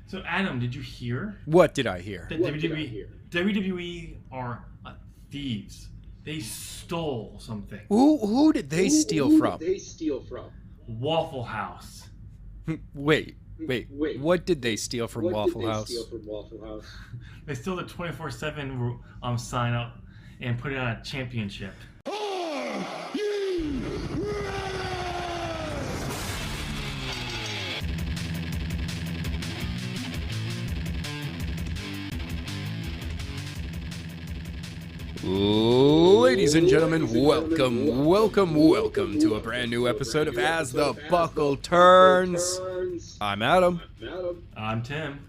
So, Adam, did you hear? What did I hear? That WWE are thieves. They stole something. Who did they steal from? Waffle House. Wait. What did they steal from Waffle House? They stole the 24/7 sign up and put it on a championship. Ladies and gentlemen, welcome to a brand new episode of As the Buckle Turns. I'm Adam. I'm Tim.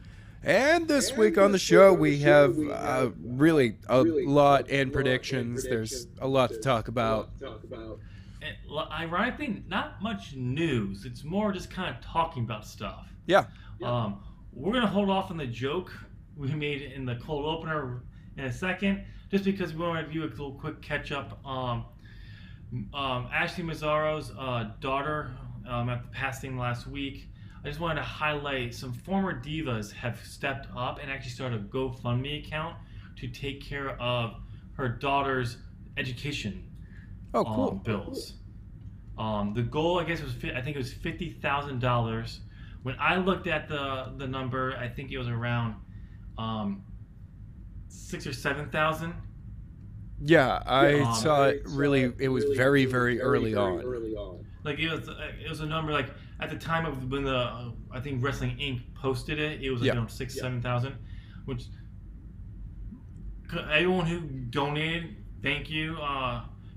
And this week on the show, we have really a lot and predictions. There's a lot to talk about. And, ironically, not much news. It's more just kind of talking about stuff. Yeah. We're going to hold off on the joke we made in the cold opener in a second, just because we want to do a little quick catch-up. Ashley Mazzaro's daughter, after passing last week, I just wanted to highlight some former divas have stepped up and actually started a GoFundMe account to take care of her daughter's education bills. The goal, I guess, was $50,000. When I looked at the number, I think it was around 6,000 or 7,000. Yeah, I saw it. Really, it was very, very early on. Like it was a number like at the time of when the I think Wrestling Inc. posted it. It was like 7,000, which everyone who donated, thank you,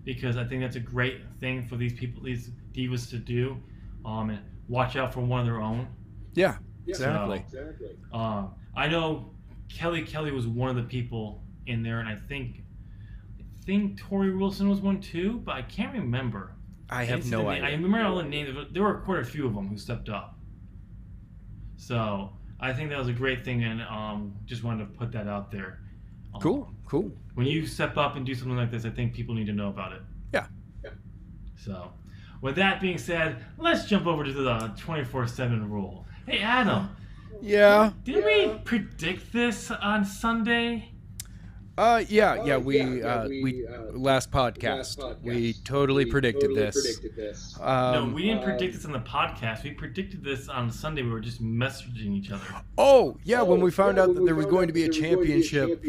because I think that's a great thing for these people, these divas to do, and watch out for one of their own. Yeah, exactly. I know Kelly was one of the people in there, and I think Tori Wilson was one too, but I can't remember. I have no idea. I remember all the names. There were quite a few of them who stepped up. So I think that was a great thing, and just wanted to put that out there. Cool. When you step up and do something like this, I think people need to know about it. Yeah. So, with that being said, let's jump over to the 24/7 rule. Hey, Adam. Yeah. Didn't we predict this on Sunday? We last podcast we totally predicted this. No, we didn't predict this on the podcast. We predicted this on Sunday. We were just messaging each other. When we found out that there was going to be a championship,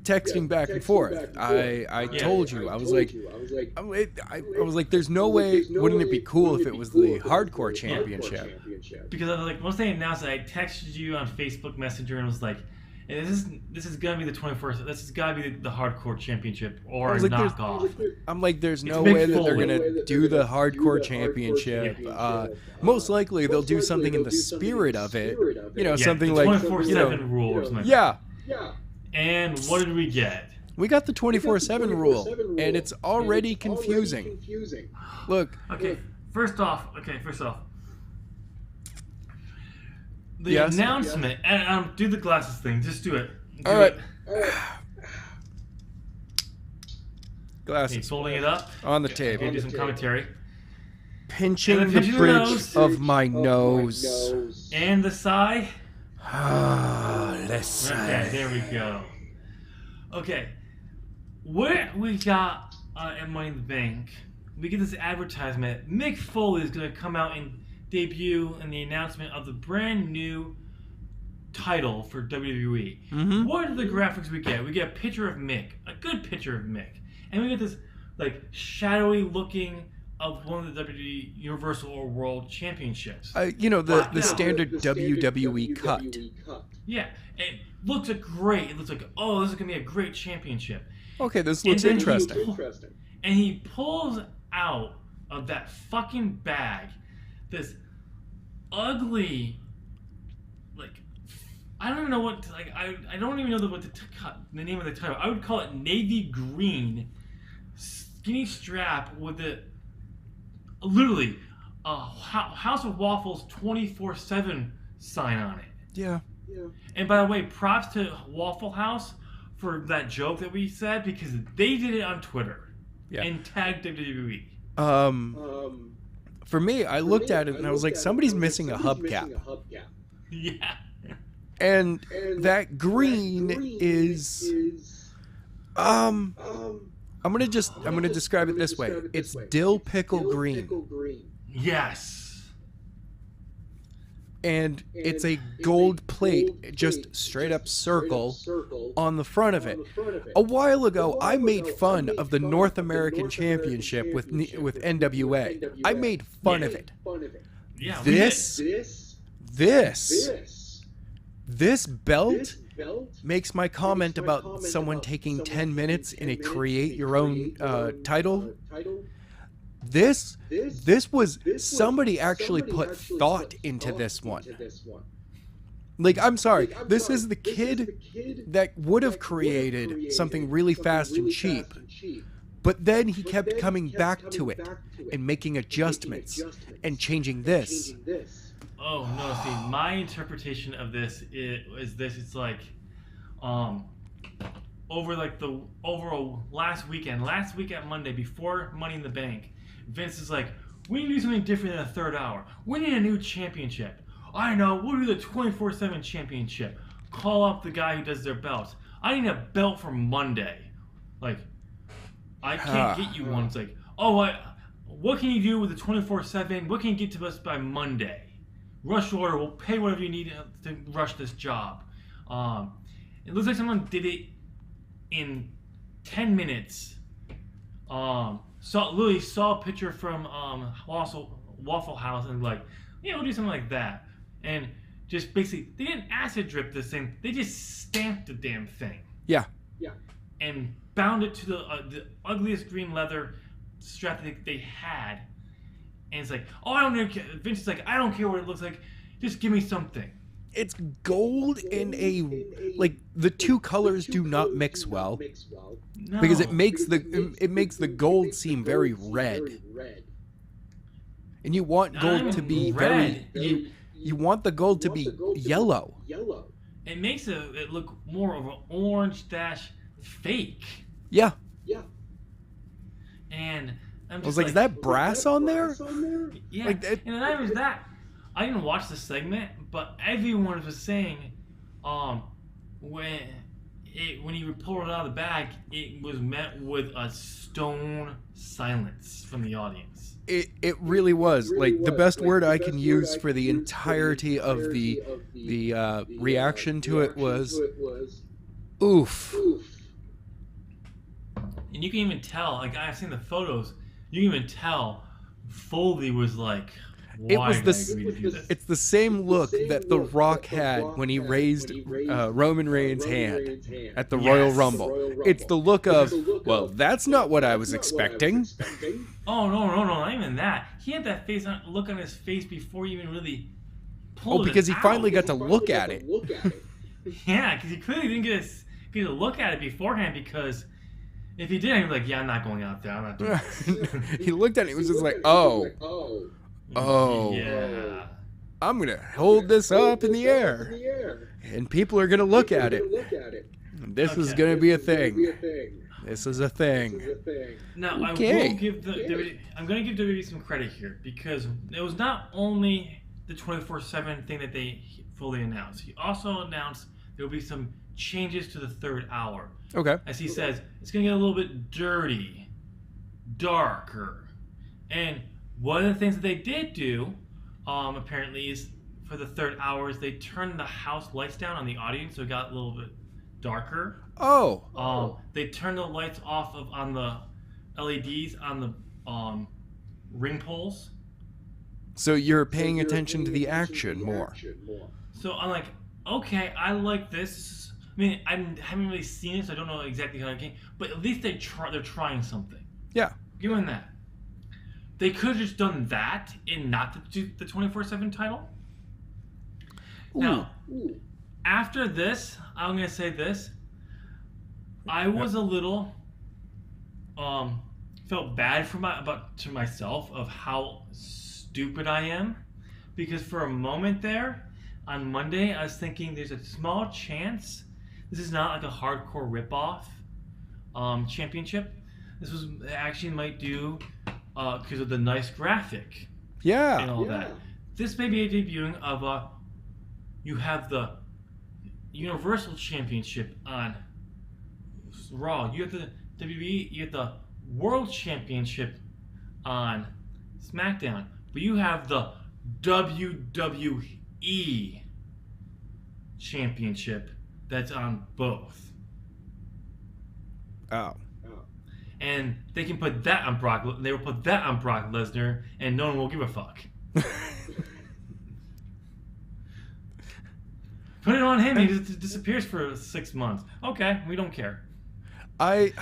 texting back and forth. I told you, I was like, there's no way. Wouldn't it be cool if it was the hardcore championship? Because I was like, once they announced it, I texted you on Facebook Messenger and was like, this is gonna be the 24th. This has gotta be the hardcore championship or a knockoff. I'm like, there's no way that they're gonna do the hardcore championship. Most likely they'll do something in the spirit of it. Something like 24/7 rule or something. Yeah. And what did we get? We got the 24/7 rule, and it's already confusing. Look. Okay. First off. The announcement, and do the glasses thing. Just do it. All right. Glasses. Okay, folding it up on the table. Okay, do some commentary. Pinching the bridge of my nose. And the sigh. Let's sigh. Okay, there we go. Okay, what we got at Money in the Bank? We get this advertisement. Mick Foley is going to come out and debut in the announcement of the brand new title for WWE. Mm-hmm. What are the graphics we get? We get a picture of Mick, a good picture of Mick, and we get this like shadowy looking of one of the WWE Universal or World Championships. The standard WWE cut. Yeah, it looks great. It looks like, this is gonna be a great championship. Okay, this looks interesting. And he pulls out of that fucking bag this ugly, I don't even know what, I don't even know the name of the title. I would call it navy green, skinny strap with literally House of Waffles 24/7 sign on it. Yeah. And by the way, props to Waffle House for that joke that we said, because they did it on Twitter and tagged WWE. For me, I looked at it and I was like, somebody's missing a hubcap. Yeah. And that green is I'm gonna describe it this way. It's dill pickle green. Yes. And it's a gold plate, just straight up circle on the front of it. A while ago, I made fun of the North American Championship with NWA. I made fun of it. Yeah. This belt makes my comment about someone taking 10 minutes in a create your own title. This was somebody actually put thought into this one. Like, I'm sorry, this is the kid that would have created something really fast and cheap, but then he kept coming back to it and making adjustments and changing this. Oh no! See, my interpretation of this is this. It's like, over last weekend Monday before Money in the Bank, Vince is like, we need to do something different in the third hour. We need a new championship. I know, we'll do the 24/7 championship. Call up the guy who does their belts. I need a belt for Monday. Like, I can't get you one. It's like, what can you do with the 24/7? What can you get to us by Monday? Rush order. We'll pay whatever you need to rush this job. It looks like someone did it in 10 minutes. Literally saw a picture from Waffle House and like, yeah, we'll do something like that. And just basically, they didn't acid drip this thing. They just stamped the damn thing. Yeah. And bound it to the ugliest green leather strap that they had. And it's like, I don't care. Vince is like, I don't care what it looks like. Just give me something. It's gold in like the two colors do not mix well. No. Because it makes the gold seem very red. And you want gold to be red. You want the gold to be yellow. It makes it look more of an orange fake. Yeah. And I'm just I was like, is that brass on there? Yeah. Like that. And then was that. I didn't watch the segment, but everyone was saying, when he pulled it out of the bag, it was met with a stone silence from the audience. It really was. Like, the best word I can use for the entirety of the reaction to it was oof. And you can even tell, like, I've seen the photos, you can even tell Foley was like, why did I agree to do this? It's the same look that The Rock had when he raised Roman Reigns' hand at the Royal Rumble. It's the look of, well, that's not what I was expecting. Oh, no, not even that. He had that look on his face before he even really pulled it out. Because he finally got to look at it. Yeah, because he clearly didn't get a look at it beforehand, because if he did, he'd be like, yeah, I'm not going out there. I'm not doing this. He looked at it, he was just like, oh. Yeah. I'm going to hold this up in the air. And people are going to look at it. This is going to be a thing. This is a thing. Now, okay. I will give I'm going to give WWE some credit here, because it was not only the 24/7 thing that they fully announced. He also announced there will be some changes to the third hour. Okay. As he says, it's going to get a little bit dirty, darker. And one of the things that they did do, apparently, is for the third hour, is they turned the house lights down on the audience, so it got a little bit darker. Oh. They turned the lights off on the LEDs on the ring poles. So you're paying attention to the action more. So I'm like, okay, I like this. I mean, I haven't really seen it, so I don't know exactly how it came. But at least they're trying something. Yeah. Given that. They could have just done that and not the 24/7 title. Ooh. Now, after this, I'm going to say this. I was a little felt bad to myself of how stupid I am, because for a moment there on Monday I was thinking there's a small chance this is not like a hardcore ripoff championship. This was actually might do because of the nice graphic, Yeah. and all that. This may be a debuting of a You have the Universal Championship on Raw. You have the WWE. You have the World Championship on SmackDown. But you have the WWE Championship that's on both. Oh. And they can put that on Brock. They will put that on Brock Lesnar, and no one will give a fuck. Put it on him. He just disappears for 6 months. Okay, we don't care. I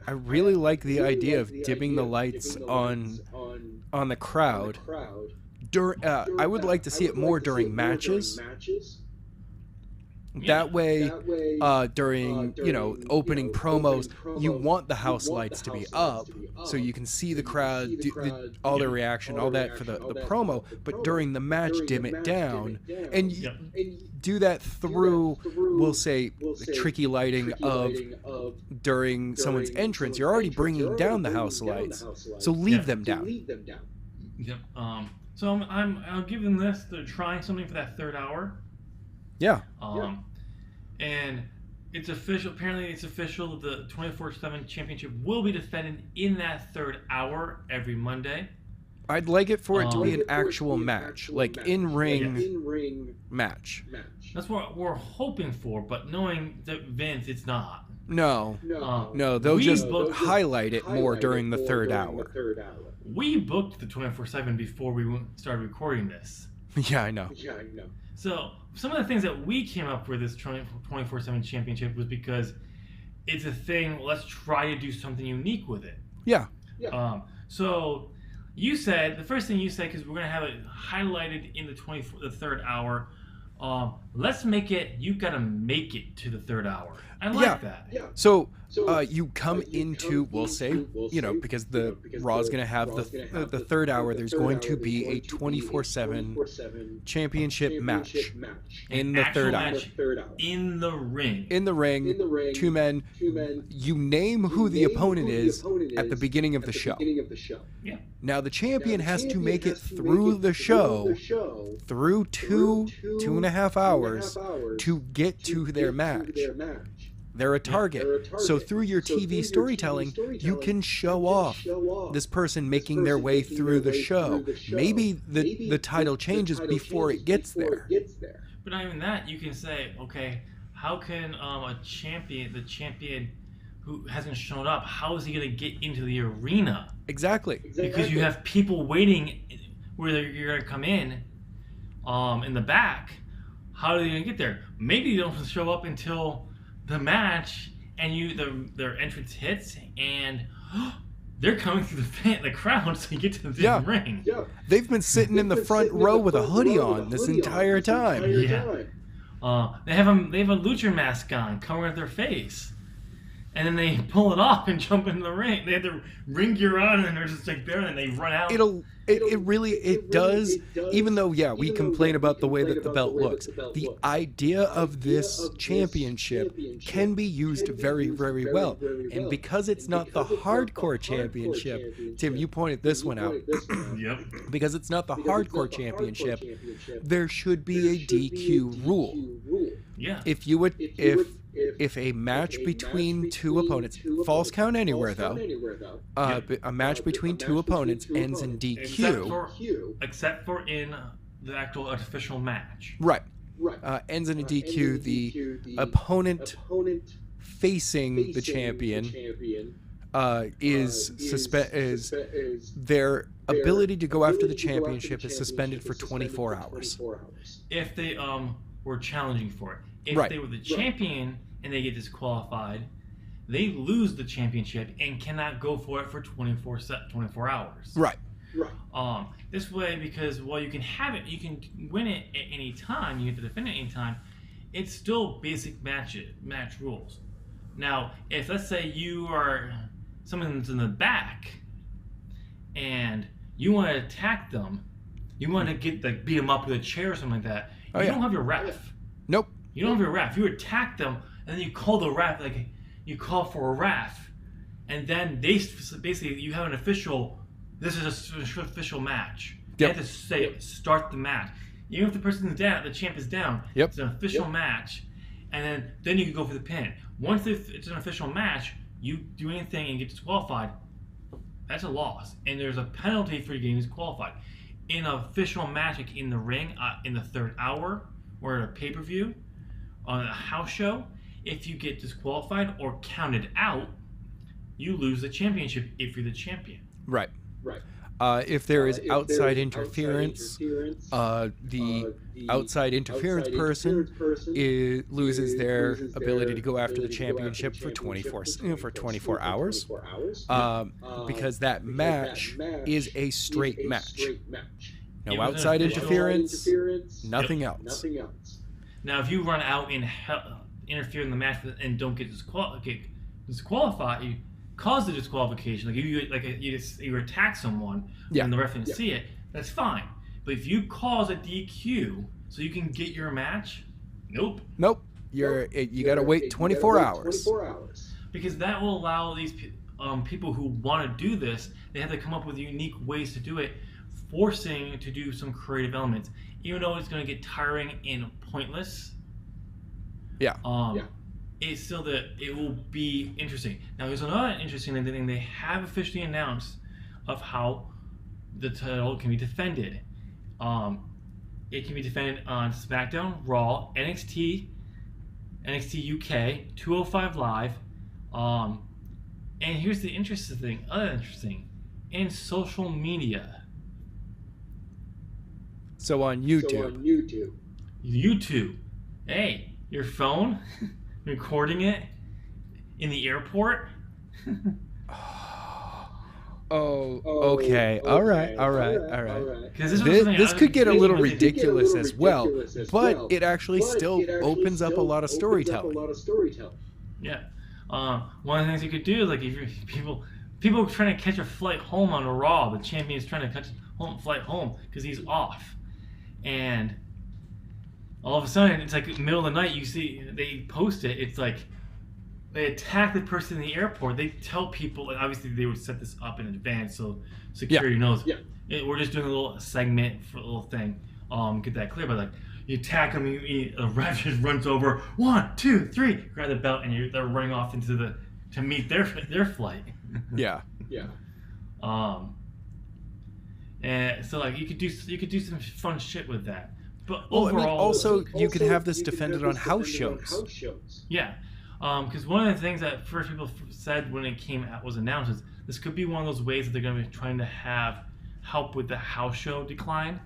really like the idea of dimming the lights on the crowd. I would like to see it more during matches. That way, during opening promos, you want the house lights to be up so you can see the crowd, all their reaction, all that for the promo. But during the match, dim it down, and do that through, we'll say, the tricky lighting of during someone's entrance. You're already bringing down the house lights, so leave them down. Yep. So I'll give them this. They're trying something for that third hour. Yeah. And it's official. Apparently, it's official. The 24/7 championship will be defended in that third hour every Monday. I'd like it for it to be an actual match, like in-ring match. That's what we're hoping for, but knowing that Vince, it's not. No, they'll just highlight it more during the third hour. We booked the 24/7 before we started recording this. Yeah, I know. So some of the things that we came up with this 24/7 championship was because it's a thing. Let's try to do something unique with it. Yeah. So you said the first thing you said, because we're gonna have it highlighted in the third hour. Let's make it. You gotta make it to the third hour. I like that. Yeah. So you come into, we'll say, because the Raw is going to have the third hour. There's going to be a 24/7 championship match in the third hour. In the ring. In the ring, two men. You name who the opponent is at the beginning of the show. Yeah. Now the champion has to make it through the show, through 2.5 hours to get to their match. They're a target. So through your TV storytelling, you can show off this person making their way through the show. Maybe the title changes before it gets there. But not even that, you can say, okay, how can the champion who hasn't shown up, how is he going to get into the arena? Exactly. Because you have people waiting where you're going to come in the back. How are they going to get there? Maybe you don't show up until the match, and their entrance hits, and they're coming through the crowd, so you get to the ring. Yeah. They've been sitting in the front row with a hoodie on this entire time. Yeah. They have a lucha mask on, covering up their face, and then they pull it off and jump into the ring. They have the ring gear on, and they're just like there, and they run out. It does. Even though, we complain about the way that the belt looks. The idea of this championship can be used very, very well. And because it's not the hardcore championship, Tim, you pointed this one out. Yep. Because it's not the hardcore championship, there should be a DQ rule. Yeah. If a match between two opponents, false count anywhere though, a match between two opponents ends in DQ. Except for in the actual official match. Right. Ends in a DQ. The opponent facing the champion is their ability to go after the championship is suspended for 24 hours. If they were challenging for it. If they were the champion and they get disqualified, they lose the championship and cannot go for it for 24 hours. Right. This way, because while you can have it, you can win it at any time, you get to defend it at any time, it's still basic match rules. Now, if let's say you are someone's in the back and you want to attack them, you want to beat them up with a chair or something like that, you don't have your ref. Nope. You don't have your ref. You attack them, and then you call the ref, you call for a ref, and then they basically, you have an official, this is an official match. You have to say, start the match. Even if the person's down, the champ is down. Yep. It's an official match, and then you can go for the pin. Once it's an official match, you do anything and get disqualified, that's a loss, and there's a penalty for getting disqualified. In an official match, like in the ring, in the third hour, or at a pay-per-view, on a house show, if you get disqualified or counted out, you lose the championship if you're the champion. Right. If there is outside interference, the outside interference person loses their ability to go after the championship for 24 hours, because that match is a straight match. No outside interference, nothing else. Now, if you run out and interfere in the match and don't get disqualified, you cause the disqualification. Like you attack someone and the ref didn't see it, that's fine. But if you cause a DQ so you can get your match, nope. You got to wait 24 hours. Because that will allow these people who want to do this, they have to come up with unique ways to do it, forcing to do some creative elements. Even though it's going to get tiring and pointless. It's still that it will be interesting. Now, there's another interesting thing they have officially announced of how the title can be defended. It can be defended on SmackDown, Raw, NXT UK, 205 Live, and here's the interesting thing, in social media. So on YouTube. Hey, your phone. Recording it in the airport. Okay. All right. Because this could get a little ridiculous as well, but it actually still opens up a lot of storytelling. Yeah. One of the things you could do is, like, if people trying to catch a flight home on a Raw, the champion is trying to catch a flight home because he's off, and all of a sudden, it's like middle of the night, you see, they post it, it's like, they attack the person in the airport. They tell people, and obviously they would set this up in advance so security knows. We're just doing a little segment for a little thing, get that clear, but like, you attack them, a ref just runs over, 1, 2, 3, grab the belt, and they're running off to meet their flight. And so, like, you could do some fun shit with that. But overall, you could have this defended on house shows. Yeah, because one of the things that first people said when it was announced is this could be one of those ways that they're going to be trying to have help with the house show decline.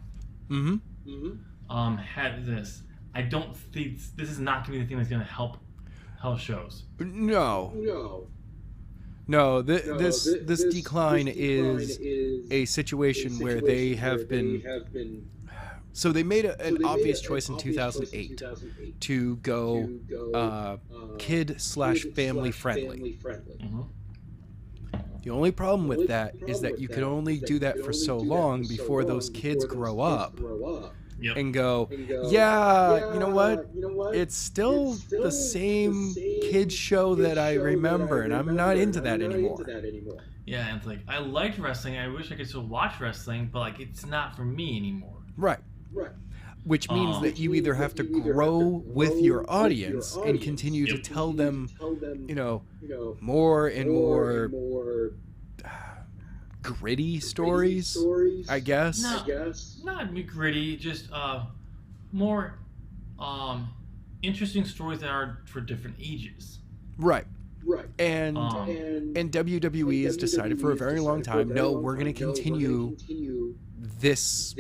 Had this. I don't think this is not going to be the thing that's going to help house shows. No. This decline is a situation where they have been. So they made an obvious choice in 2008 to go kid/family friendly. The only problem with that is that you can only do that for so long before those kids grow up and go, yeah, you know what? It's still the same kids show that I remember, and I'm not into that anymore. Yeah, and it's like, I liked wrestling. I wish I could still watch wrestling, but like, it's not for me anymore. Right. Which means that you either have to grow with your audience and continue to tell them, more and more gritty stories, I guess. Not gritty, just more interesting stories that are for different ages. Right. And WWE has decided for a very long time, no, we're going to continue this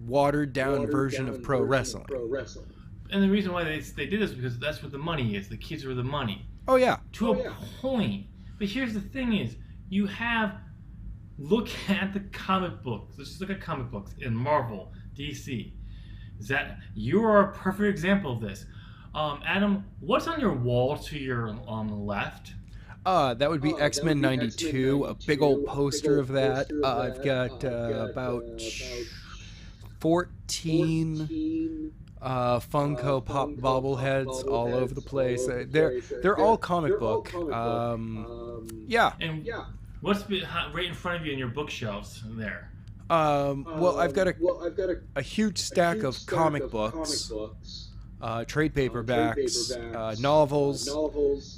watered down version of pro wrestling. And the reason why they did this is because that's what the money is. The kids are the money. Oh yeah. To a point. But here's the thing is, look at the comic books. Let's just look at comic books in Marvel, DC. You are a perfect example of this. Adam, what's on your wall to your left? That would be X-Men 92, a big old poster of that. I've got about 14 Funko Pop bobbleheads all over the place. They're all comic book. Yeah. And what's right in front of you in your bookshelves there? Well, I've got a huge stack of comic books, trade paperbacks, novels,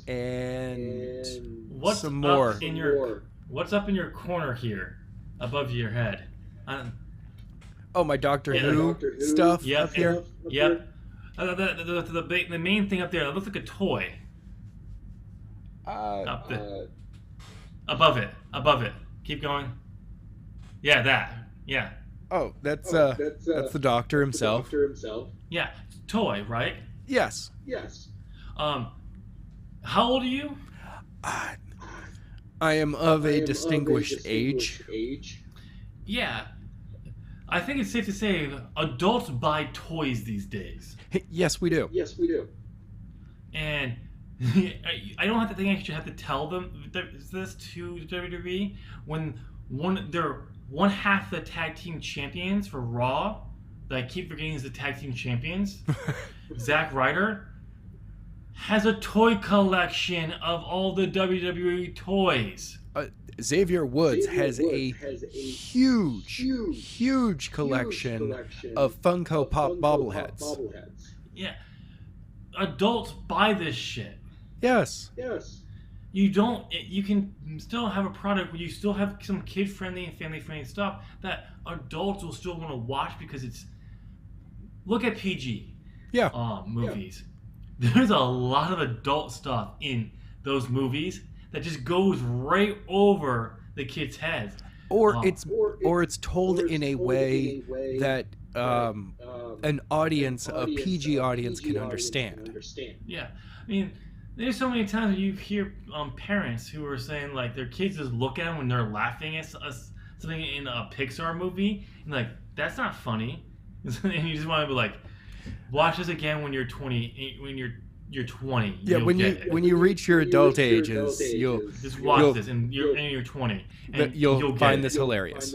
and What's some up more. in your What's up in your corner here, above your head? Oh, my Doctor Yeah, Who stuff Yep. up here. Yep. The main thing up there, it looks like a toy. Uh, Up the above it. Keep going. Yeah, that. Yeah. oh, that's the Doctor himself. Yeah. Toy, right? Yes. Um, how old are you? Uh, I am of a distinguished age. Yeah. I think it's safe to say adults buy toys these days. Yes, we do. And I don't think I should have to tell them this to WWE when they're one half the tag team champions for Raw that I keep forgetting is the tag team champions. Zack Ryder has a toy collection of all the WWE toys. Xavier Woods has a huge collection of Funko Pop bobbleheads. Yeah, adults buy this shit. Yes. You don't. You can still have a product where you still have some kid-friendly and family-friendly stuff that adults will still want to watch because it's. Look at PG. Yeah. Movies. There's a lot of adult stuff in those movies that just goes right over the kids' heads. Or it's told in a way that an audience, a PG audience, can understand. Yeah, I mean, there's so many times you hear parents who are saying like their kids just look at them when they're laughing at something in a Pixar movie, and like that's not funny, and you just want to be like, watch this again when you're 20, when you're 20. Yeah, when you reach your adult ages, you'll just watch this, and you're 20, and you'll find this hilarious.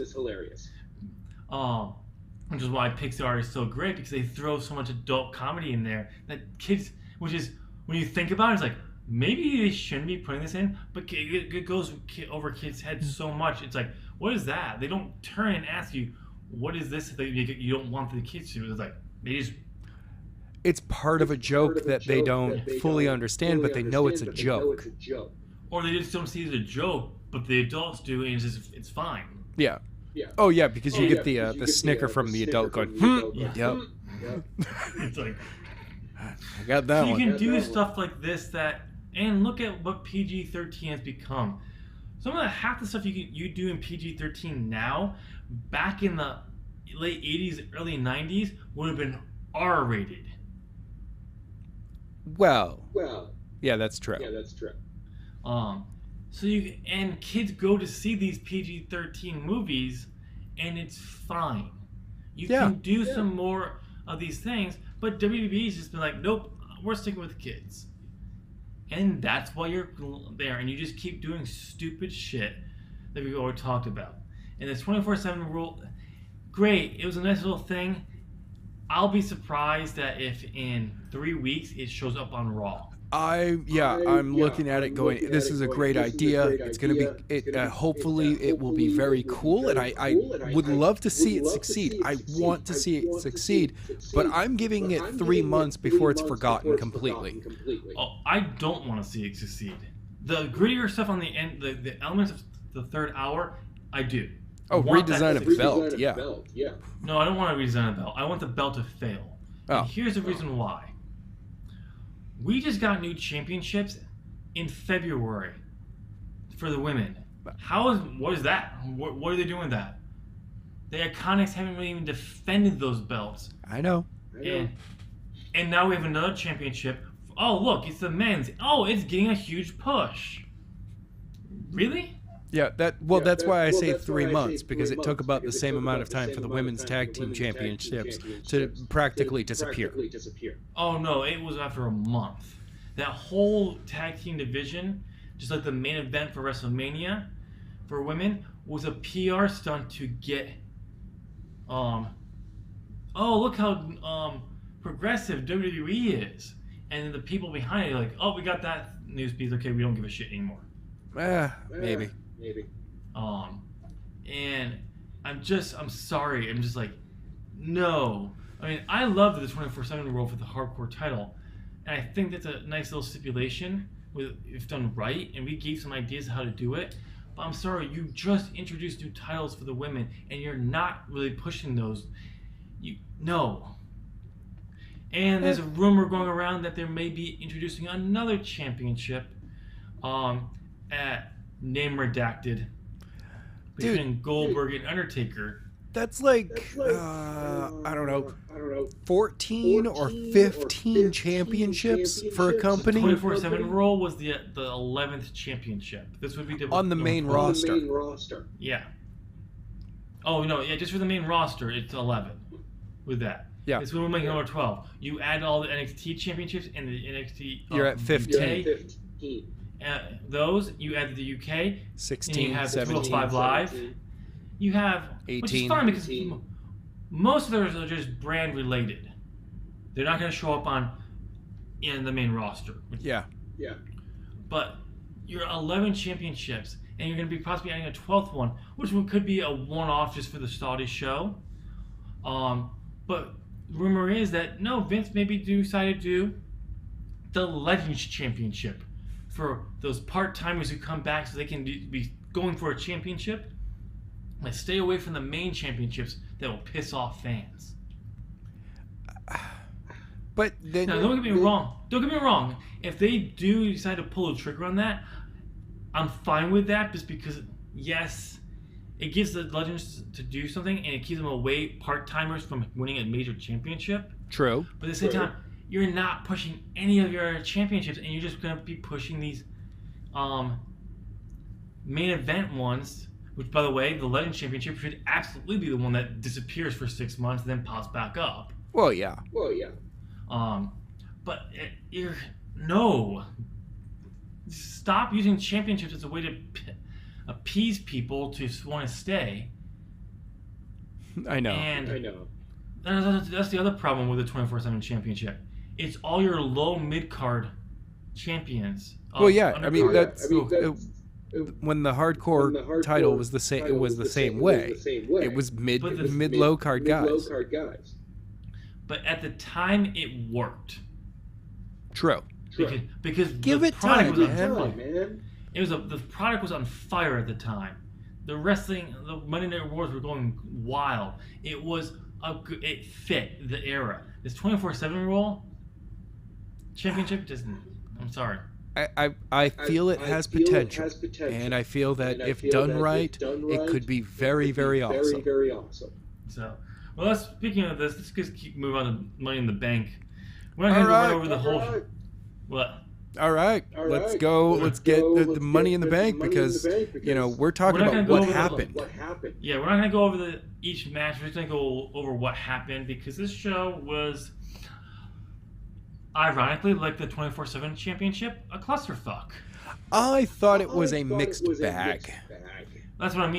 Which is why Pixar is so great because they throw so much adult comedy in there that kids, which is when you think about it, it's like maybe they shouldn't be putting this in, but it goes over kids' heads so much. It's like, what is that? They don't turn and ask you, what is this that you don't want the kids to? It's like they just. It's part of a joke that they don't fully understand, but they know it's a joke. Or they just don't see it as a joke, but the adults do, and it's fine. Yeah. Oh yeah, because you get the snicker from the adult going. Yep. It's like I got that one. You can do stuff like this and look at what PG-13 has become. Some of half the stuff you do in PG-13 now, back in the late 80s, early 90s, would have been R-rated. Well, yeah, that's true. So kids go to see these PG-13 movies, and it's fine. You can do some more of these things, but WWE's just been like, nope, we're sticking with kids, and that's why you're there, and you just keep doing stupid shit that we've already talked about. And this 24/7 rule, great, it was a nice little thing. I'll be surprised that if in 3 weeks it shows up on Raw. I'm looking at it going, this is a great idea. It's going to be, hopefully it will be very cool, and I would love to see it succeed. I want to see it succeed, but I'm giving it 3 months before it's forgotten completely. Oh, I don't want to see it succeed. The grittier stuff on the end, the elements of the third hour, I do. Oh, redesign a belt, yeah. No, I don't want to redesign a belt. I want the belt to fail. Oh. And here's the reason why. We just got new championships in February for the women. What is that? What are they doing with that? The Iconics haven't really even defended those belts. I know. And now we have another championship. Oh, look, it's the men's. Oh, it's getting a huge push. Really? Yeah, that's why I say 3 months, because it took about the same amount of time for the women's tag team championships to practically disappear. Oh no, it was after a month. That whole tag team division, just like the main event for WrestleMania for women, was a PR stunt to get oh, look how progressive WWE is. And then the people behind it are like, oh, we got that news piece, okay, we don't give a shit anymore. Maybe. And I'm sorry. I'm just like, no. I mean, I love the 24/7 rule for the hardcore title, and I think that's a nice little stipulation if done right, and we gave some ideas how to do it. But I'm sorry, you just introduced new titles for the women, and you're not really pushing those. No. And there's a rumor going around that they may be introducing another championship, at name redacted, between Goldberg and Undertaker. That's like, I don't know, 14 or 15 championships for a company. 24/7 role was the 11th championship. This would be on the main roster. Yeah. Oh no, yeah, just for the main roster, it's 11. With that, yeah, it's when we're making number 12. You add all the NXT championships and the NXT. You're at 15. Those you add the UK 16, and you have 17, 5 Live. You have 18. Which is fine because most of those are just brand related. They're not going to show up in the main roster. Yeah. But you're 11 championships, and you're going to be possibly adding a 12th one, which could be a one-off just for the Saudi show. But rumor is that no, Vince maybe decided to do the Legends Championship for those part-timers who come back, so they can be going for a championship. Like, stay away from the main championships that will piss off fans. But then, now, don't get me wrong. Don't get me wrong. If they do decide to pull the trigger on that, I'm fine with that. Just because, yes, it gives the Legends to do something, and it keeps them away part-timers from winning a major championship. True. But at the same time, you're not pushing any of your championships, and you're just going to be pushing these main event ones. Which, by the way, the Legends Championship should absolutely be the one that disappears for 6 months and then pops back up. Well, yeah. But no. Stop using championships as a way to appease people to want to stay. I know. And that's the other problem with the 24/7 Championship. It's all your low mid-card champions. Well, yeah. I mean, that's... when the hardcore title was the same, it was the same way. It was mid low card guys. But at the time, it worked. True. Because give it time, man. The product was on fire at the time. The Monday Night Wars were going wild. It fit the era. This 24/7 role championship doesn't. I'm sorry. I feel it has potential, and I feel that if done right, it could be very, very awesome. So, well, speaking of this, let's just keep moving on to Money in the Bank. We're not going to go right over the whole. What? All right, let's go. Let's get the Money in the Bank because we're talking about what happened. Yeah, we're not going to go over each match. We're just going to go over what happened because this show was, ironically, like the 24/7 Championship, a clusterfuck. I thought it was a mixed bag. That's what I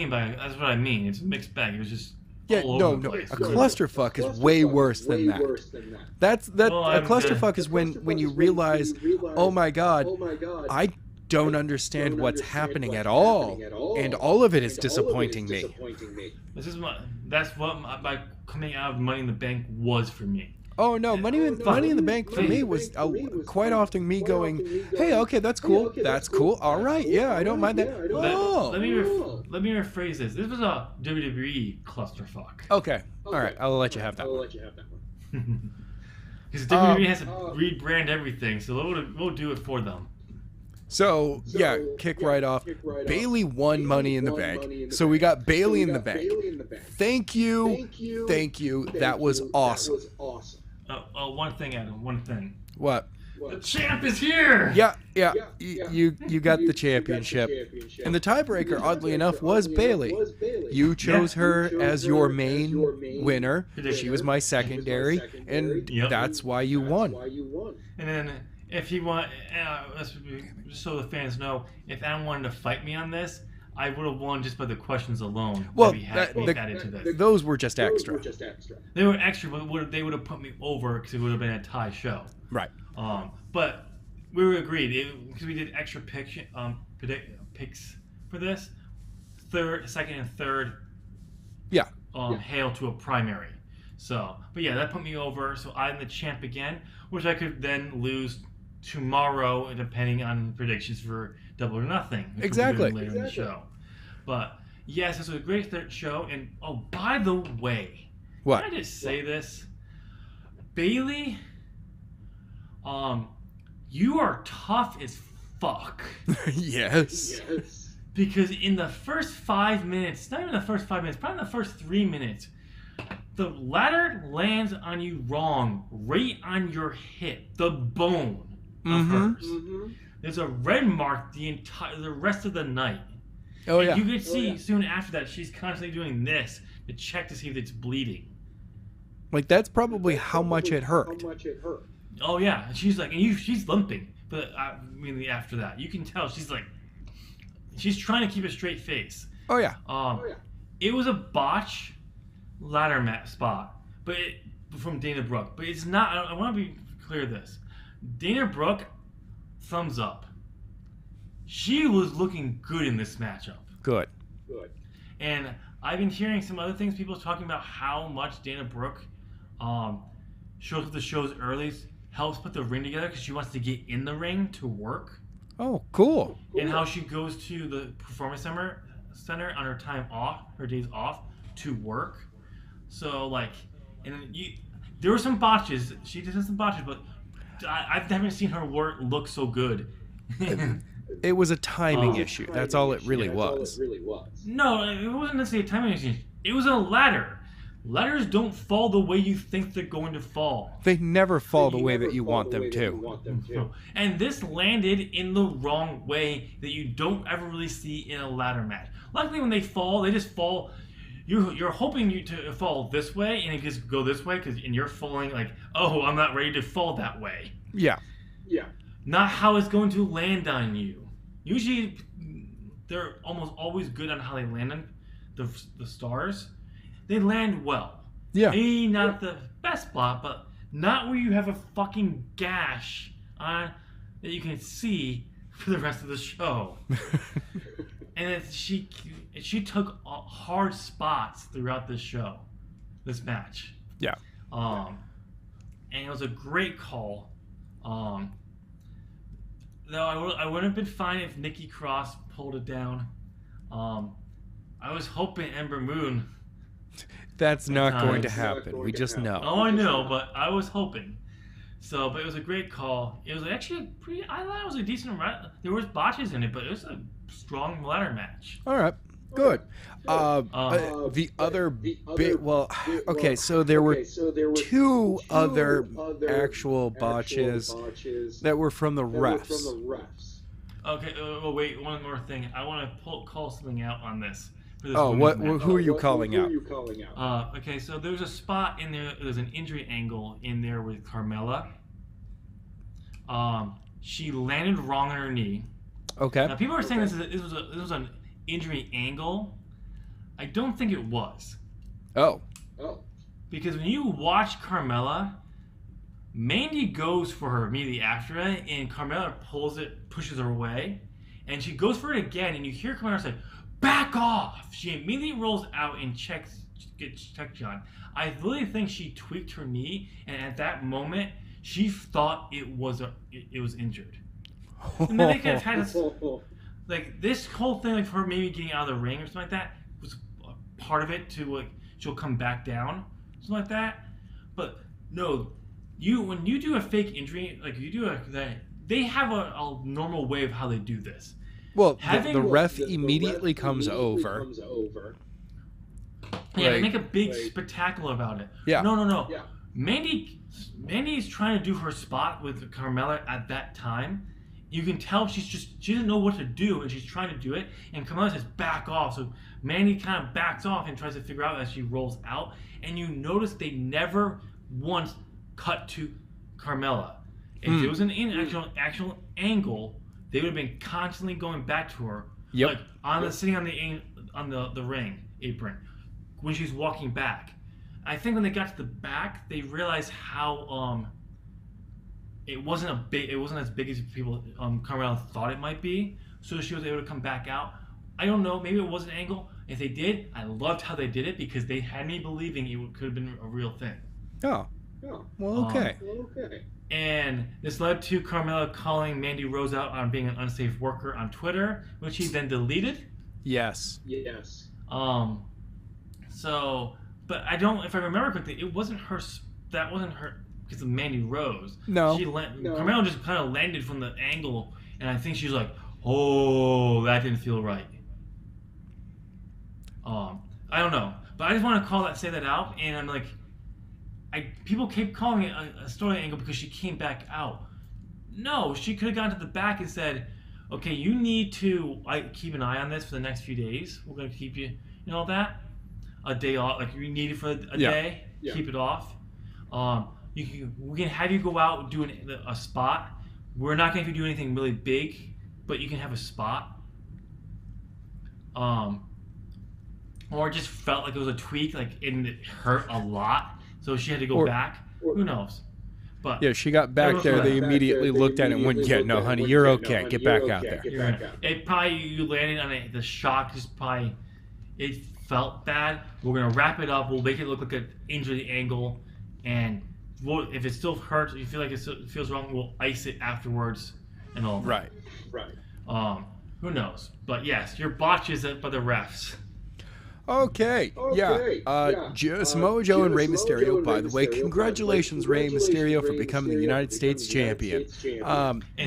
mean. It's a mixed bag. It was just a clusterfuck is way worse than that. A clusterfuck is when you realize, oh my god, I don't understand what's happening at all, and all of it is disappointing me. That's what my coming out of Money in the Bank was for me. Oh no, Money in the Bank for me was quite often me going, hey, okay, that's cool, all right, yeah, I don't mind that. Let me rephrase this. This was a WWE clusterfuck. Okay, all right, I'll let you have that one. Because WWE has to rebrand everything, so we'll do it for them. So yeah, kick right off. Bayley won Money in the Bank. So we got Bayley in the bank. Thank you. That was awesome. One thing, Adam. One thing. What? The champ is here. Yeah. You got the championship, and the tiebreaker, oddly enough, was Bayley. You chose her as your main winner. She was my secondary, and that's why you won. And then, if you want, just so the fans know, if Adam wanted to fight me on this, I would have won just by the questions alone. Well, we added to this. Those were just extra. They were extra, but they would have put me over because it would have been a tie show. Right. But we were agreed because we did extra picks for this. Second and third Yeah. Hail to a primary. So, but yeah, that put me over. So I'm the champ again, which I could then lose tomorrow, depending on predictions for Double or Nothing. Which Exactly. We'll be doing later in the show. But yes, this was a great show. And oh, by the way, what? can I just say this? Bailey, you are tough as fuck. Yes. Because in the first 5 minutes, not even the first 5 minutes, probably in the first 3 minutes, the ladder lands on you wrong, right on your hip, the bone of hers. There's a red mark the rest of the night. Oh, and yeah. You could see soon after that she's constantly doing this to check to see if it's bleeding. Like, that's probably how much it hurt. Oh yeah, and she's like, and she's limping. But immediately after that, you can tell she's like, she's trying to keep a straight face. Oh yeah. It was a botch ladder mat spot, but from Dana Brooke. But it's not. I want to be clear. This Dana Brooke, thumbs up. She was looking good in this matchup. Good. And I've been hearing some other things. People talking about how much Dana Brooke shows up the shows early, helps put the ring together because she wants to get in the ring to work. Oh, cool. And how she goes to the performance center on her time off, her days off, to work. So like, and there were some botches. She did some botches, but I haven't seen her look so good. It was a timing issue. That's all it really was. No, it wasn't necessarily a timing issue. It was a ladder. Ladders don't fall the way you think they're going to fall. They never fall the way that you want them to. And this landed in the wrong way that you don't ever really see in a ladder match. Luckily, when they fall, they just fall. You're hoping to fall this way, and it just go this way, and you're falling like, oh, I'm not ready to fall that way. Yeah. Not how it's going to land on you. Usually, they're almost always good on how they land on the stars. They land well. Yeah. Maybe not the best spot, but not where you have a fucking gash on that you can see for the rest of the show. And she took hard spots throughout this match. Yeah. And it was a great call. Though I wouldn't have been fine if Nikki Cross pulled it down. I was hoping Ember Moon. That's not going to happen. We just know. Oh, I know, but I was hoping. So, but it was a great call. It was actually I thought it was a decent. There was botches in it, but it was a strong ladder match. All right. Good. The other bit. Well, okay. So there were two other actual botches that were from the refs. Okay. Oh, wait. One more thing. I want to call something out on this. Oh, what? Who are you calling out? Okay. So there's a spot in there. There's an injury angle in there with Carmella. She landed wrong on her knee. Okay. Now people are saying this was an injury angle. I don't think it was. Oh. Because when you watch Carmella, Mandy goes for her immediately after it, and Carmella pushes her away, and she goes for it again, and you hear Carmella say, "Back off!" She immediately rolls out and gets checked on. I really think she tweaked her knee, and at that moment, she thought it was injured. And then they could have had this, like this whole thing, like her maybe getting out of the ring or something like that, was a part of it to like she'll come back down, something like that. But no, when you do a fake injury, like you do they have a normal way of how they do this. Well, the ref immediately comes over. Yeah, they make a big spectacle about it. Yeah. No. Yeah. Mandy's trying to do her spot with Carmella at that time. You can tell she doesn't know what to do, and she's trying to do it. And Carmella says, "Back off." So Mandy kind of backs off and tries to figure out as she rolls out. And you notice they never once cut to Carmella. If it was an actual angle, they would have been constantly going back to her, like sitting on the ring apron when she's walking back. I think when they got to the back, they realized how it wasn't as big as people Carmella thought it might be. So she was able to come back out. I don't know. Maybe it was an angle. If they did, I loved how they did it because they had me believing it could have been a real thing. Oh. Well, okay. And this led to Carmella calling Mandy Rose out on being an unsafe worker on Twitter, which he then deleted. Yes. So, but I don't. If I remember correctly, it wasn't her. That wasn't her because of Mandy Rose. No. Carmella just kind of landed from the angle, and I think she's like, "Oh, that didn't feel right." I don't know, but I just want to say that out, and I'm like, people keep calling it a story angle because she came back out. No, she could have gone to the back and said, "Okay, you need to keep an eye on this for the next few days. We're going to keep you, all that, a day off. Like you need it for a day, keep it off. We can have you go out and do a spot. We're not going to do anything really big, but you can have a spot." Or it just felt like it was a tweak, and it hurt a lot, so she had to go back. Who knows? But yeah, she got back there. They immediately looked at it and went, "Yeah, no, honey, you're okay. Get back out there." It probably you landed on it. The shock just probably it felt bad. We're gonna wrap it up. We'll make it look like an injury angle, and if it still hurts, you feel like it feels wrong, we'll ice it afterwards and all that. Right. Who knows? But yes, your botch is by the refs. Okay. Samoa Joe and Rey Mysterio, by the way, congratulations, Rey Mysterio, for becoming the United States champion.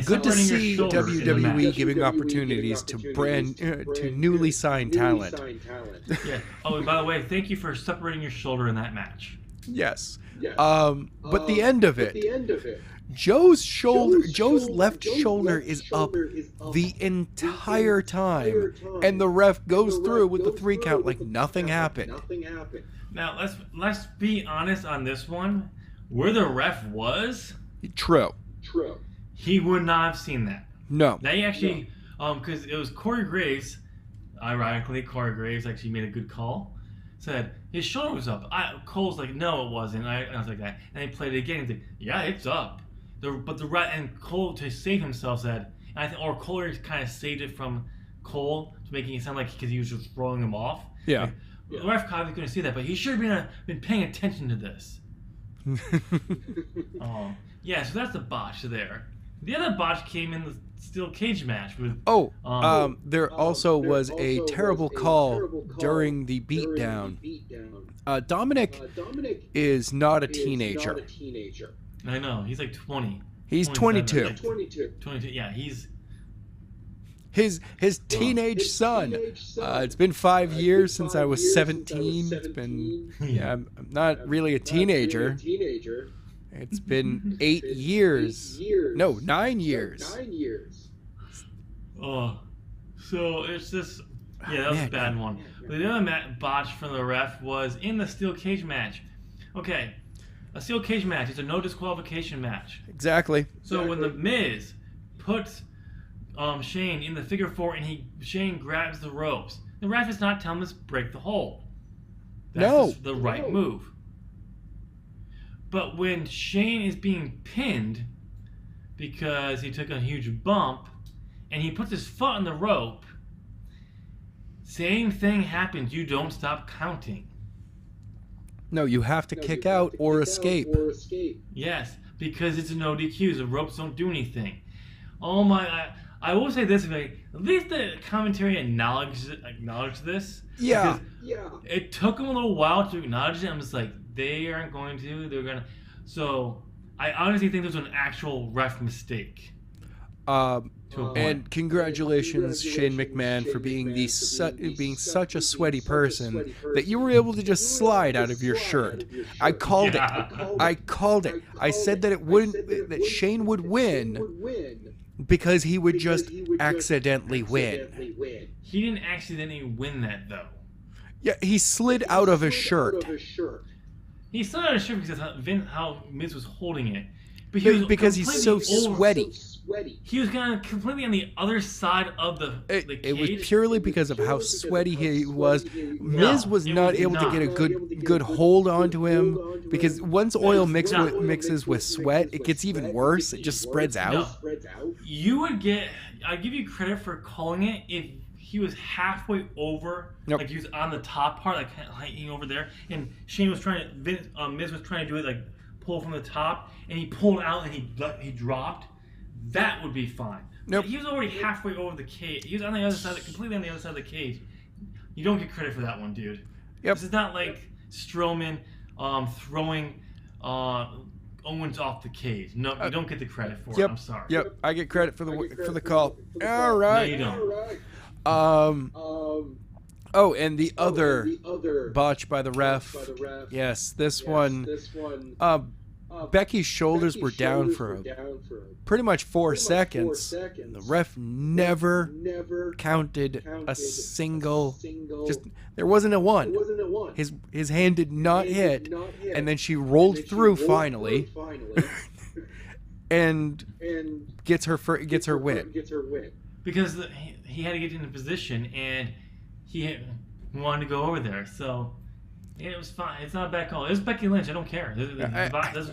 Good to see WWE giving opportunities to newly signed talent. Yeah. Oh, and by the way, thank you for separating your shoulder in that match. Yes. But the end of it. Joe's left shoulder is up the entire time, and the ref goes through with the 3 count like nothing happened. Now let's be honest on this one. Where the ref was, true. He would not have seen that. No. Now he actually, because it was Corey Graves. Ironically, Corey Graves actually made a good call. Said his shoulder was up. Cole's like, no, it wasn't. I was like that, and they played it again. He's like, yeah, it's up. But the ref and Cole, to save himself, said, and or Cole kind of saved it from Cole to making it sound like because he was just throwing him off. Yeah. The ref probably couldn't see that, but he should have been paying attention to this. Yeah, so that's the botch there. The other botch came in the steel cage match with. There also was a terrible call during the beatdown. Dominic is not a teenager. I know, he's like 20. He's 22. 22, yeah, he's... His teenage son. It's been 5 years since I was 17. It's been... Yeah, I'm not really a teenager. It's been 8 years. No, 9 years. Oh, so it's this... Yeah, that was a bad one. But the other botch from the ref was in the steel cage match. Okay. A steel cage match is a no disqualification match. Exactly. So when the Miz puts Shane in the figure 4 and Shane grabs the ropes, the ref is not telling us to break the hold. That's the right move. But when Shane is being pinned because he took a huge bump and he puts his foot on the rope, same thing happens. You don't stop counting. No, you have to kick out or escape. Yes, because it's a no DQ. The ropes don't do anything. Oh my! I will say this: at least the commentary acknowledged this. Yeah. It took them a little while to acknowledge it. I'm just like, they aren't going to. They're gonna. So I honestly think there's an actual ref mistake. And congratulations, Shane McMahon, for being such a sweaty person that you were able to just slide out of your shirt. I called it. I said that Shane would win because he would just accidentally win. He didn't accidentally win that though. Yeah, he slid out of his shirt. He slid out of his shirt because how Miz was holding it. Because he's so sweaty. He was completely on the other side of the cage. It was purely because of how sweaty he was. Miz was not able to get a good hold onto him because once oil mixes with sweat, it gets even worse. It just spreads out. I'd give you credit for calling it if he was halfway over, Yep. like he was on the top part, like hanging over there, and Shane was trying to, Miz was trying to do it like pull from the top, and he pulled out and he dropped. That would be fine. Nope. But he was already halfway over the cage. He was on the other side, completely on the other side of the cage. You don't get credit for that one, dude. Yep. This is not like Strowman throwing Owens off the cage. No, you don't get the credit for it. I'm sorry. Yep, I get credit for the call. All right. No, you don't. Oh, and the other botch by the ref. Yes, this one. Becky's shoulders were down for pretty much 4 seconds. The ref never counted a single. Just there wasn't a one. His hand did not hit, and then she rolled through finally, and gets her win. Because he had to get into position, and he wanted to go over there. So it was fine. It's not a bad call. It was Becky Lynch. I don't care. This was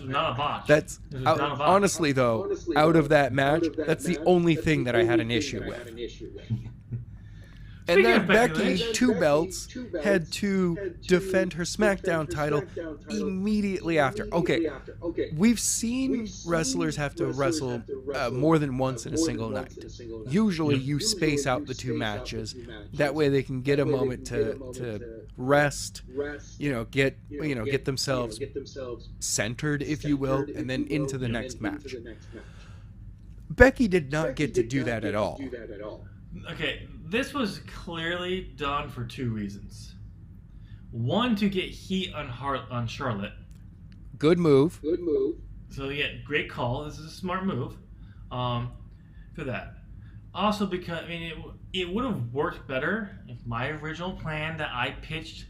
not a botch. That's honestly though, out of that match, that's the only thing that I had an issue with. And then Becky, 2 belts, had to defend her SmackDown title immediately after. Okay, we've seen wrestlers have to wrestle more than once in a single night. Usually you space out the 2 matches. That way they can get a moment to rest, get themselves centered, if you will, and then into the next match. Becky did not get to do that at all. Okay, this was clearly done for 2 reasons. One, to get heat on Charlotte. Good move. So yeah, great call. This is a smart move for that. Also because, it would have worked better if my original plan that I pitched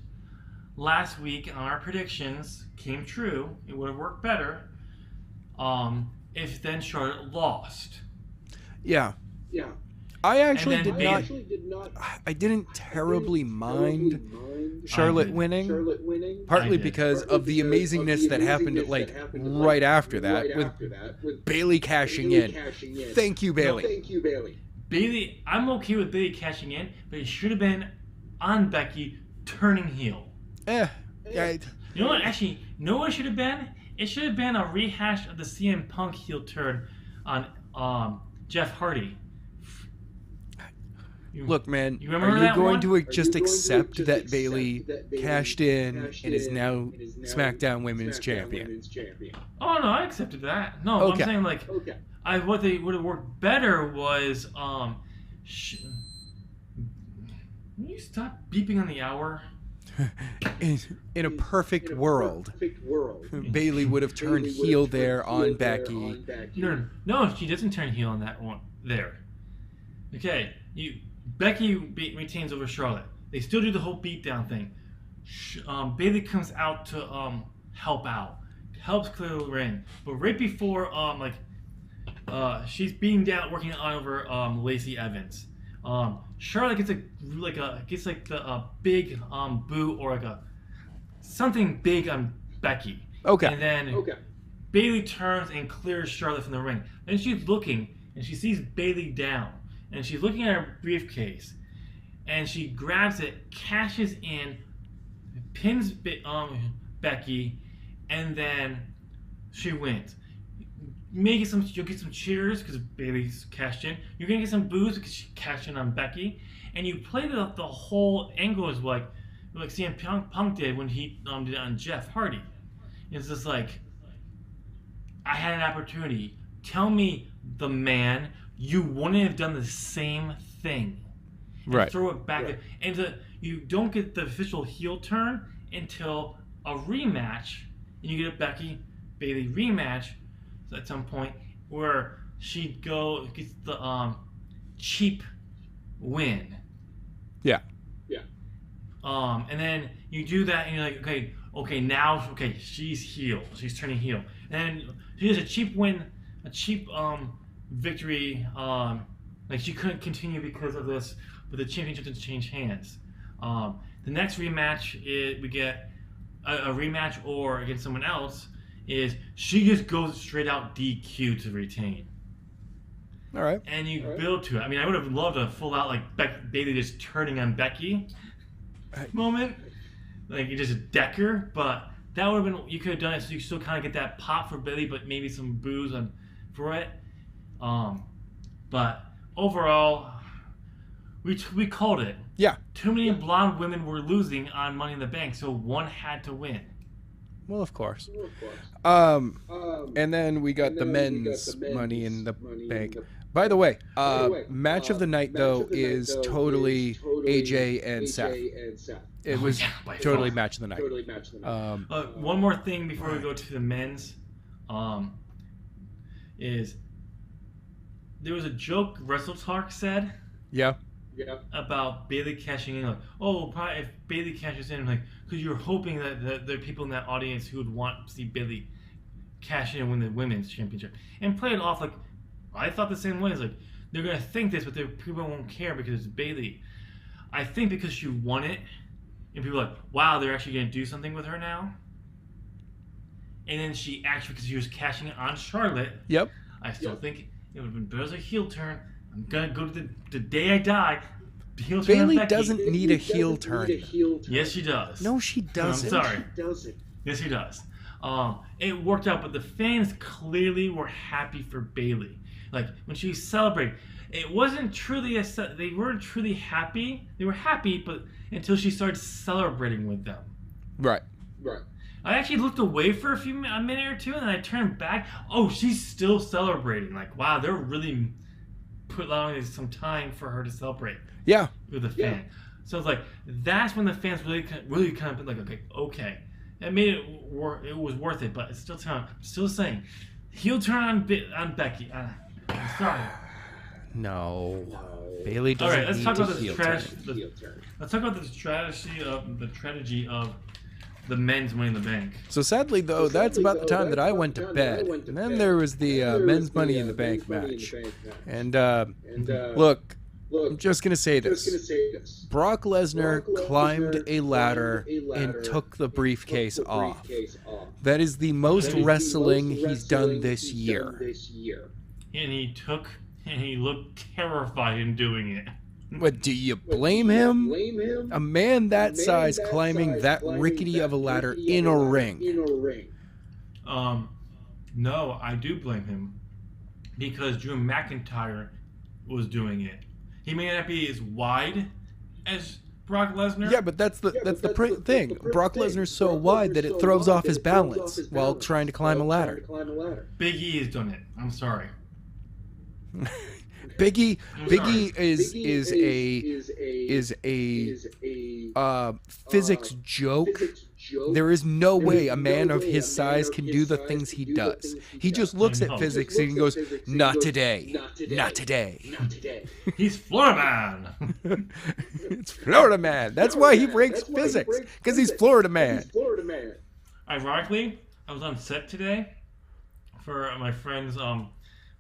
last week on our predictions came true. It would have worked better if then Charlotte lost. Yeah. I actually did not. I didn't terribly mind Charlotte winning, partly because of the amazingness that happened right after that with Bayley cashing in. Thank you, Bayley. Bayley, I'm okay with Bayley cashing in, but it should have been on Becky turning heel. Yeah. You know what? Actually, what it should have been? It should have been a rehash of the CM Punk heel turn on Jeff Hardy. Look, man, are you going to just accept that Bayley cashed in and is now SmackDown Women's Champion? Oh, no, I accepted that. No, okay. I'm saying, what they would have worked better was, can you stop beeping on the hour? In a perfect world, Bayley would have turned heel there on Becky. No, she doesn't turn heel on that one there. Okay, Becky retains over Charlotte. They still do the whole beatdown thing. Bayley comes out to help out, helps clear the ring. But right before she's being down, working on over Lacey Evans. Charlotte gets a big boot or something big on Becky. Okay. And then Bayley turns and clears Charlotte from the ring. Then she's looking and she sees Bayley down. And she's looking at her briefcase, and she grabs it, cashes in, pins Becky, and then she wins. You'll get some cheers because Bayley's cashed in. You're gonna get some boos because she cashed in on Becky, and you play the whole angle as like CM Punk did when he did it on Jeff Hardy. It's just like, I had an opportunity. Tell me, the man, you wouldn't have done the same thing. Right. Throw it back. Right. And you don't get the official heel turn until a rematch. And you get a Becky-Bayley rematch at some point where she gets the cheap win. Yeah. And then you do that and you're like, okay, she's heel. She's turning heel. And then she has a cheap win, a cheap victory. Like she couldn't continue because of this, but the championship didn't change hands. The next rematch we get a rematch or against someone else is she just goes straight out DQ to retain. All right. and you build to it. I mean, I would have loved a full out like Bailey just turning on Becky moment, like you just a Decker, but that would have been, you could have done it so you still kind of get that pop for Bailey, but maybe some booze for it. But overall, we called it. Yeah. Too many blonde women were losing on Money in the Bank, so one had to win. Well, of course. And then we got the men's Money in the Bank. By the way, match of the night though is totally AJ and Seth. It was totally match of the night. One more thing before we go to the men's, is there was a joke Wrestle Talk said. Yeah. About Bailey cashing in, like, oh, probably if Bailey cashes in, like, because you're hoping that there are people in that audience who would want to see Bailey cash in and win the women's championship, and play it off like, I thought the same way. It's like they're gonna think this, but people won't care because it's Bailey. I think because she won it, and people are like, wow, they're actually gonna do something with her now. And then she actually, because she was cashing it on Charlotte. Yep. I still think it would have been better as a heel turn. I'm gonna go to the day I die. Heel turn Bailey doesn't need a heel turn. Yes, she does. No, she doesn't. I'm sorry. Yes, she does. It worked out, but the fans clearly were happy for Bailey. Like when she celebrated, it wasn't truly they weren't truly happy. They were happy, but until she started celebrating with them. Right. I actually looked away for a minute or two, and then I turned back. Oh, she's still celebrating. Like, wow, they're really allowing some time for her to celebrate. Yeah. With the fan. So it's like that's when the fans really kind of like, okay, it made it it was worth it, but it's still time. I'm still saying, heel turn on Becky. I'm sorry. No. Bailey doesn't. All right, let's need talk to about heel turn. Let's talk about the strategy of the men's Money in the Bank. So sadly, though, that's about the time that I went to bed. And then there was the men's Money in the Bank match. And look, I'm just going to say this. Brock Lesnar climbed a ladder and took the briefcase off. That is the most wrestling he's done this year. And he looked terrified in doing it. What, do you blame him? A man that size climbing that rickety of a ladder in a ring. No, I do blame him because Drew McIntyre was doing it. He may not be as wide as Brock Lesnar. Yeah, but that's the thing. Brock Lesnar's so wide that it throws off his balance while trying to climb a ladder. Big E has done it. I'm sorry. Biggie is a physics joke. There is no way a man of his size can do the things he does. He just looks at physics and goes, "Not today, not today." He's Florida Man. It's Florida Man. That's why he breaks physics, because he's Florida Man. Ironically, I was on set today for my friend's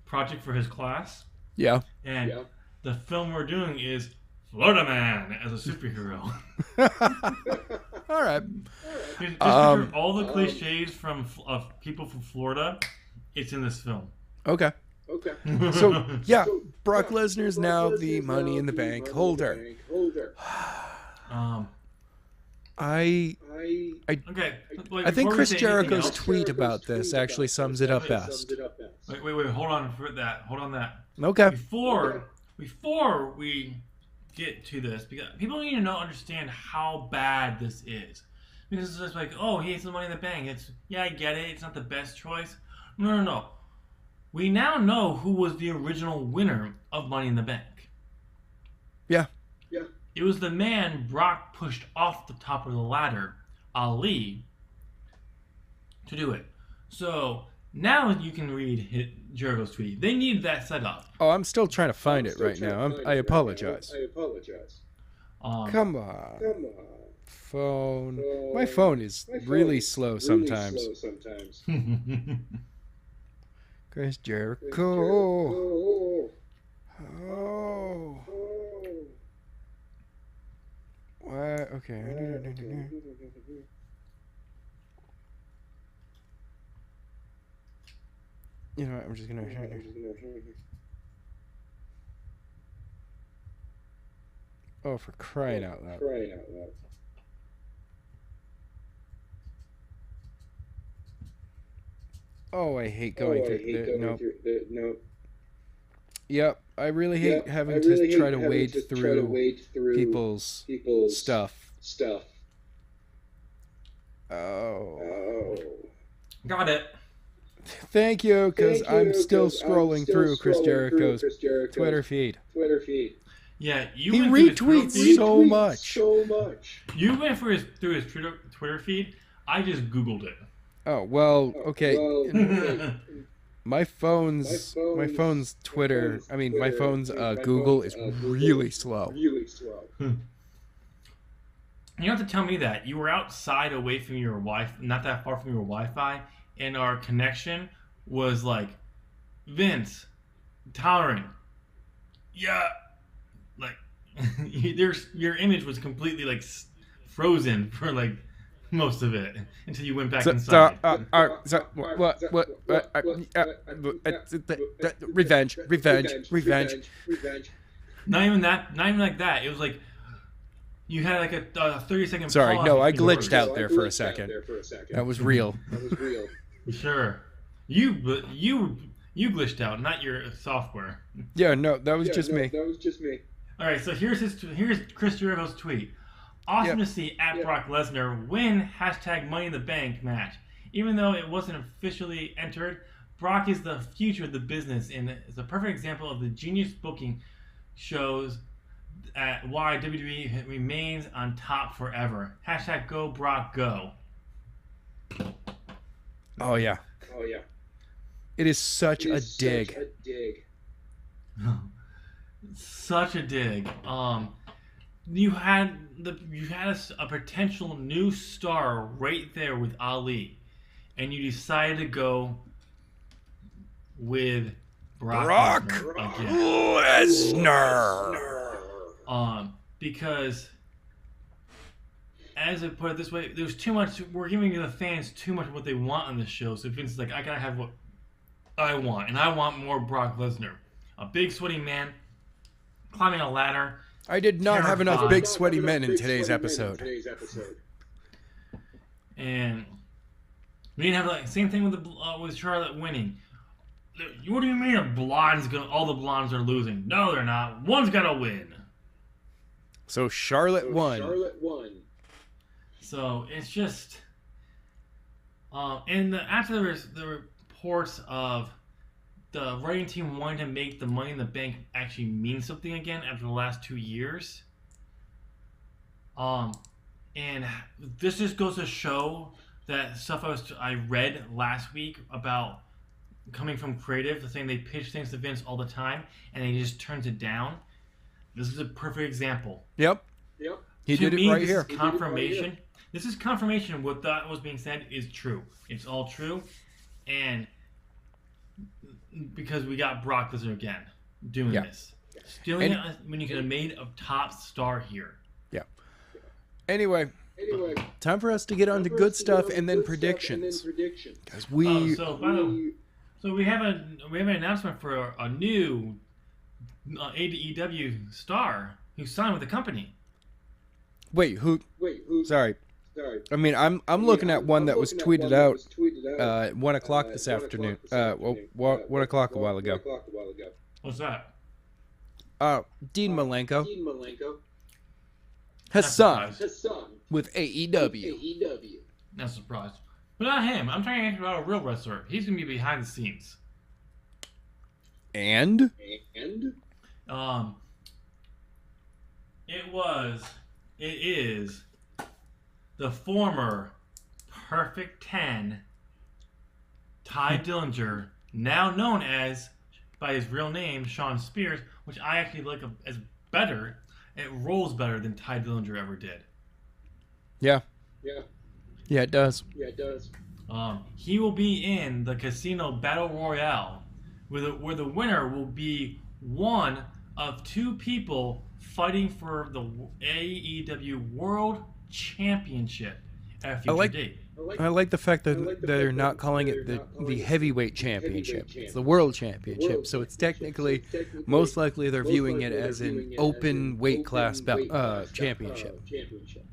project for his class. Yeah. And the film we're doing is Florida Man as a superhero. All right. Just all the cliches of people from Florida, it's in this film. Okay. So, yeah, Brock Lesnar's now the Money in the Bank holder. I think Chris Jericho's tweet about this actually sums it up best. Wait, hold on for that. Hold on that. Okay. Before we get to this, because people need to understand how bad this is. Because it's just like, oh, he has the Money in the Bank. I get it. It's not the best choice. No. We now know who was the original winner of Money in the Bank. Yeah. It was the man Brock pushed off the top of the ladder, Ali, to do it. So now you can read Jericho's tweet. They need that set up. Oh, I'm still trying to find it right now. I apologize. Come on. Phone. My phone is really slow sometimes. Chris Jericho. Oh. What? Okay. You know what? I'm just gonna. Oh, for crying out loud. Oh, I hate going through the no. Yep, I really hate having to try to wade through people's stuff. Oh. Got it. Thank you, because I'm still scrolling through Chris Jericho's Twitter feed. Yeah, he retweets so much. You went through his Twitter feed. I just Googled it. Oh well, okay. My phone's Twitter. I mean, my phone's Google is really slow. You don't have to tell me that. You were outside, away from your Wi-Fi, not that far from your Wi-Fi, and our connection was like, Vince, towering. Yeah, like your image was completely like frozen for like most of it until you went back inside. Revenge. Not even like that. It was like you had like a 30-second. Sorry, no, I glitched out there for a second. That was real. Sure, you glitched out, not your software. Yeah, no, that was just me. All right, so here's Chris Jericho's tweet. Awesome to see Brock Lesnar win #Money in the Bank match. Even though it wasn't officially entered, Brock is the future of the business and is a perfect example of the genius booking shows at why WWE remains on top forever. #Go Brock Go. Oh yeah. It is such a dig. Such a dig. You had a potential new star right there with Ali, and you decided to go with Brock Lesnar. Because, as I put it this way, there's too much. We're giving the fans too much of what they want on the show. So Vince is like, I gotta have what I want, and I want more Brock Lesnar, a big sweaty man climbing a ladder. I did not have enough big sweaty men in today's episode. And we didn't have like same thing with Charlotte winning. What do you mean all the blondes are losing? No, they're not. One's gotta win. So Charlotte won. So it's just, and after the reports of the writing team wanting to make the Money in the Bank actually mean something again after the last 2 years, and this just goes to show that stuff I read last week about coming from creative, saying they pitch things to Vince all the time and he just turns it down. This is a perfect example. Yep. He did it right here. Confirmation. This is confirmation of what that was being said is true. It's all true, and because we got Brock Lesnar again doing this, stealing it when you could have made a top star here. Yeah. Anyway, time for us to get on to good stuff and then predictions. Because so we have an announcement for a new AEW star who signed with the company. Wait, who? Sorry. I mean, I'm looking at one that was tweeted out at 1 o'clock this afternoon. 1 o'clock a while ago. What's that? Dean Malenko has signed with AEW. Not surprised. But not him. I'm talking about a real wrestler. He's going to be behind the scenes. And? It is the former Perfect 10, Ty Dillinger, now known as, by his real name, Sean Spears, which I actually like as better. It rolls better than Ty Dillinger ever did. Yeah, it does. He will be in the Casino Battle Royale, where the winner will be one of two people fighting for the AEW World Championship at a future date. I like the fact that they're not calling it the heavyweight championship. It's the world championship. So it's technically, most likely, they're viewing it as an open weight class championship.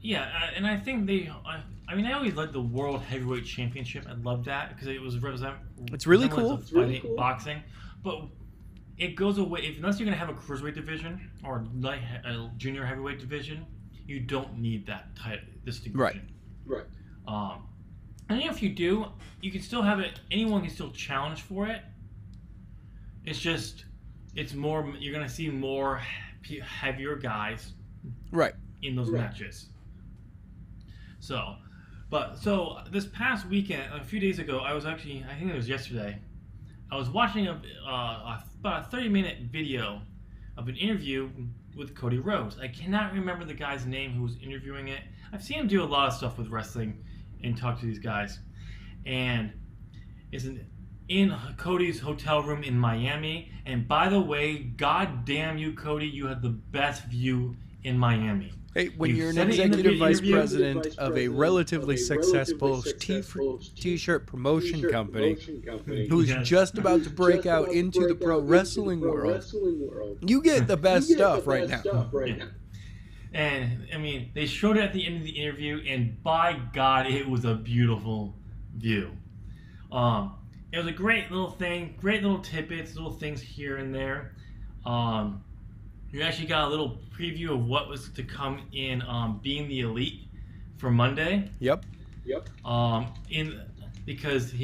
Yeah, and I think I always liked the world heavyweight championship. I loved that because it was It's really cool. Boxing, but it goes away unless you're gonna have a cruiserweight division or a junior heavyweight division. You don't need that distinction. Right. And if you do, you can still have it. Anyone can still challenge for it. It's just, it's more. You're gonna see more heavier guys, right, in those matches. So this past weekend, a few days ago, I think it was yesterday. I was watching about a 30-minute video of an interview with Cody Rhodes. I cannot remember the guy's name who was interviewing it. I've seen him do a lot of stuff with wrestling and talk to these guys. And it's in Cody's hotel room in Miami. And by the way, god damn you, Cody, you have the best view in Miami. Hey, when you're an executive vice president of a relatively successful t-shirt promotion company who's just about to break out into the pro wrestling world, you get the best stuff right now. Yeah. And, I mean, they showed it at the end of the interview, and by God, it was a beautiful view. It was a great little thing, great little tidbits, little things here and there. You actually got a little preview of what was to come in Being the Elite for Monday. Yep. Because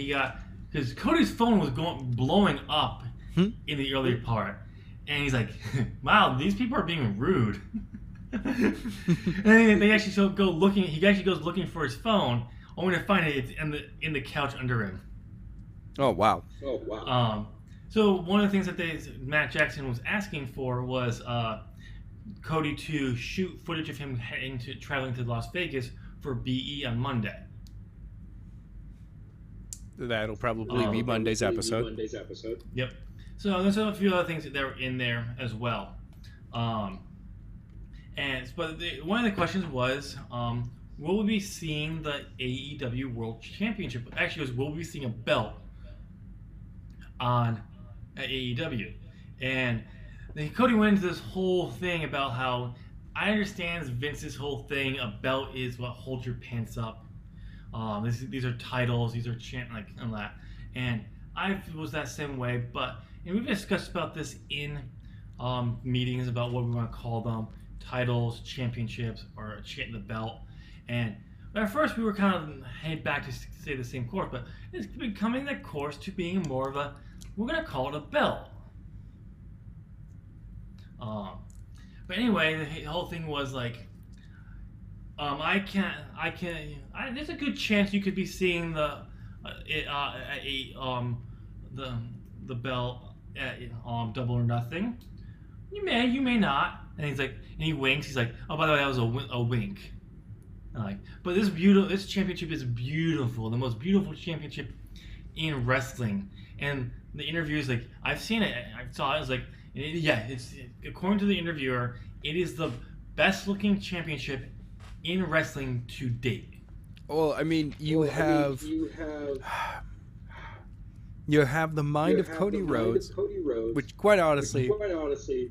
Cody's phone was blowing up in the earlier part, and he's like, "Wow, these people are being rude." And then they actually go looking. He actually goes looking for his phone, only to find it in the couch under him. Oh wow. So one of the things that Matt Jackson was asking for was Cody to shoot footage of him traveling to Las Vegas for BE on Monday. That'll probably be Monday's episode. Yep. So there's a few other things that are in there as well. One of the questions was, will we be seeing the AEW World Championship? Actually, it was, will we be seeing a belt at AEW? And then Cody went into this whole thing about how I understand Vince's whole thing. A belt is what holds your pants up. These are titles. These are and that. And I was that same way. But we've discussed about this in meetings about what we want to call them. Titles, championships, or the belt. And at first we were kind of headed back to say the same course, but it's becoming that course to being more of we're going to call it a belt. But anyway, the whole thing was like, there's a good chance you could be seeing the belt at Double or Nothing. You may not. And he's like, and he winks. He's like, oh, by the way, that was a wink. But this championship is beautiful, the most beautiful championship in wrestling. And the interview is like, I've seen it. I saw it. It's like, it's according to the interviewer, it is the best looking championship in wrestling to date. Well, I mean, you have the mind of Cody Rhodes, which quite honestly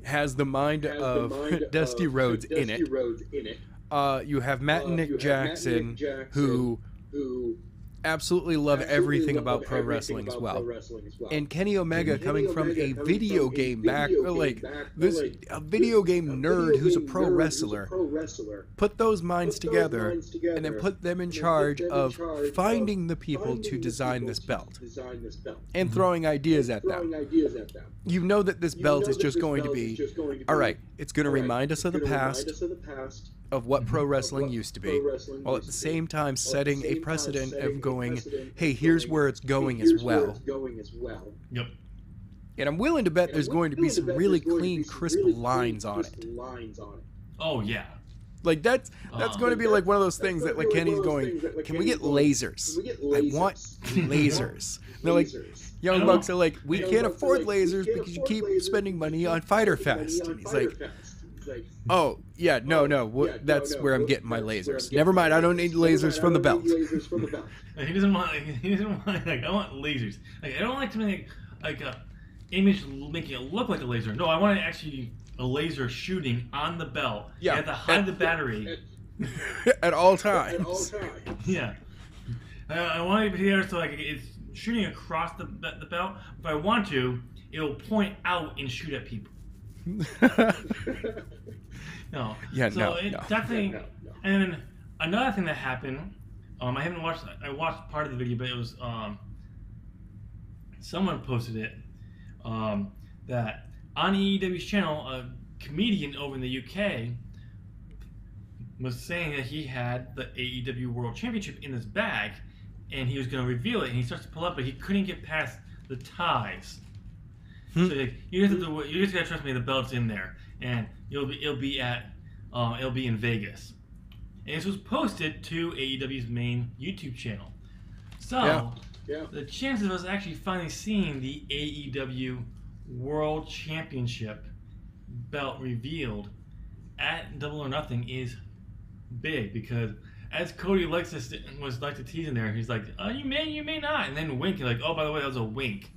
has the mind of Dusty Rhodes in it. You have Matt and Nick Jackson, who absolutely love everything about pro wrestling as well. And Kenny Omega coming from a video game a video game nerd who's a pro wrestler. Put those minds together and then put them in charge of finding the people to design this belt and throwing ideas at them. You know that this belt is just going to be, all right, it's going to remind us of the past, of what pro wrestling used to be, while at the same time setting a precedent of going, hey, here's where it's going as well. Yep. And I'm willing to bet there's going to be some really clean, crisp lines on it. Oh, yeah. Like, that's going to be like one of those things that, like, Kenny's going, can we get lasers? I want lasers. And they're like, Young Bucks are like, we can't afford lasers because you keep spending money on Fighter Fest. And he's like, oh yeah, no, that's where I'm getting my lasers. Never mind, I don't need lasers from the belt. Like, he doesn't want like I want lasers. Like I don't like something like a image making it look like a laser. No, I want actually a laser shooting on the belt. Yeah, you have to hide the battery at all times. Yeah, I want it to be there so like it's shooting across the belt. If I want to, it'll point out and shoot at people. No. Yeah, so no. Definitely. No. And another thing that happened, I haven't watched. I watched part of the video, but it was someone posted it that on AEW's channel, a comedian over in the UK was saying that he had the AEW World Championship in his bag, and he was going to reveal it. And he starts to pull up, but he couldn't get past the ties. So like, you just gotta trust me. The belt's in there, and it'll be in Vegas. And this was posted to AEW's main YouTube channel. So the chances of us actually finally seeing the AEW World Championship belt revealed at Double or Nothing is big, because as Cody likes to tease in there, he's like, "Oh, you may not," and then wink, like, "Oh, by the way, that was a wink."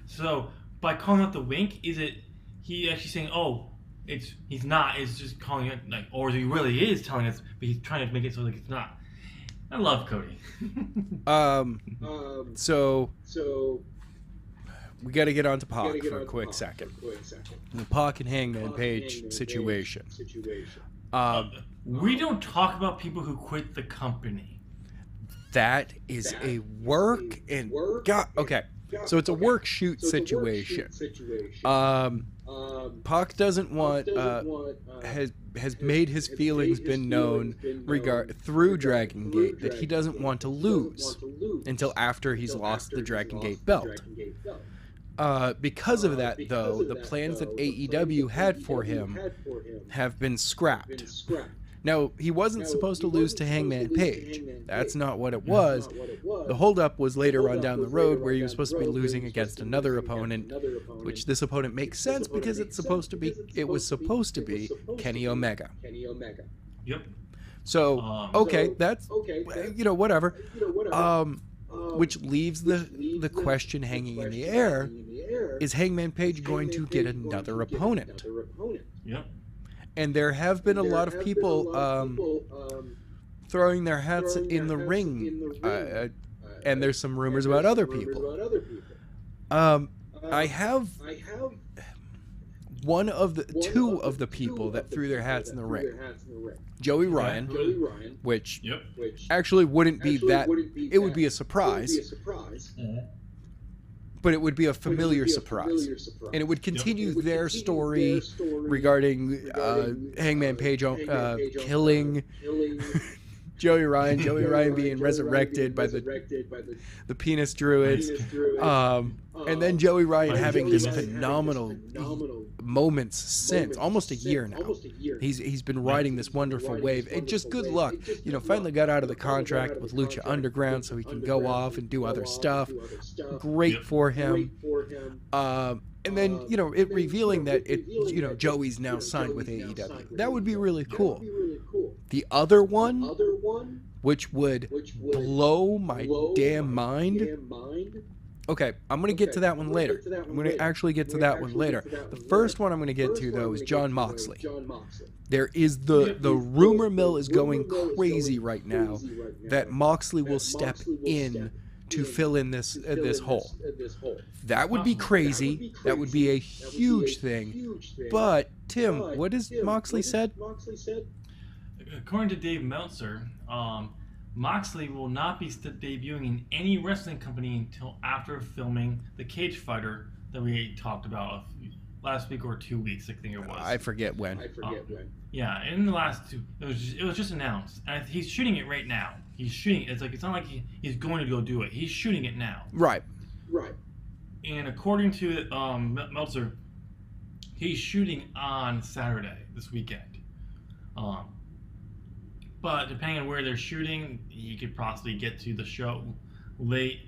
So by calling out the wink, is it he actually saying, "Oh, he's not"? It's just calling it like, or he really is telling us, but he's trying to make it so like it's not. I love Cody. So we got to get on to Pac for a quick second. The Pac and Hangman Page situation. We don't talk about people who quit the company. That is a work and God. Okay. So it's a work shoot situation. Pac doesn't want has made his feelings been known through Dragon Gate that he doesn't want to lose until after he's lost the Dragon Gate belt. Because of that, though, the plans that AEW had for him have been scrapped. Now, he wasn't supposed to lose to Hangman Page. That's not what it was. The holdup was later on down the road where he was supposed to be losing against another opponent, which this opponent makes sense because it was supposed to be Kenny Omega. Yep. So, okay, that's, whatever. Which leaves the question hanging in the air, is Hangman Page going to get another opponent? Yep. And there have been a lot of people throwing their hats in the ring, and there's some rumors about other people. I have two of the people that threw their hats in the ring. Joey Ryan, which actually wouldn't be that. It would be a surprise. But it would be a familiar surprise. And it would continue their story regarding Hangman Page killing Joey Ryan being resurrected by the penis druids, and then Joey Ryan having this phenomenal moments since almost a year now. He's been riding this wonderful wave. And just good luck, finally got out of the contract with Lucha Underground so he can go off and do other stuff. Great for him. And then, it revealing that Joey's now signed with AEW. That would be really cool. The other one, which would blow my damn mind. Okay, I'm going to get to that one later. I'm going to actually get to that one later. The first one I'm going to get to, though, is Jon Moxley. There is the rumor mill is going crazy right now that Moxley will step in to fill in this hole. That would be crazy. That would be a huge thing. But, Tim, what has Moxley said? According to Dave Meltzer, Moxley will not be debuting in any wrestling company until after filming The Cage Fighter that we talked about last week or 2 weeks, I think it was. I forget when. Yeah, in the last two, it was just announced. And he's shooting it right now. He's shooting. It's not like he's going to go do it. He's shooting it now. Right. And according to Meltzer, he's shooting on Saturday this weekend. But depending on where they're shooting, he could possibly get to the show late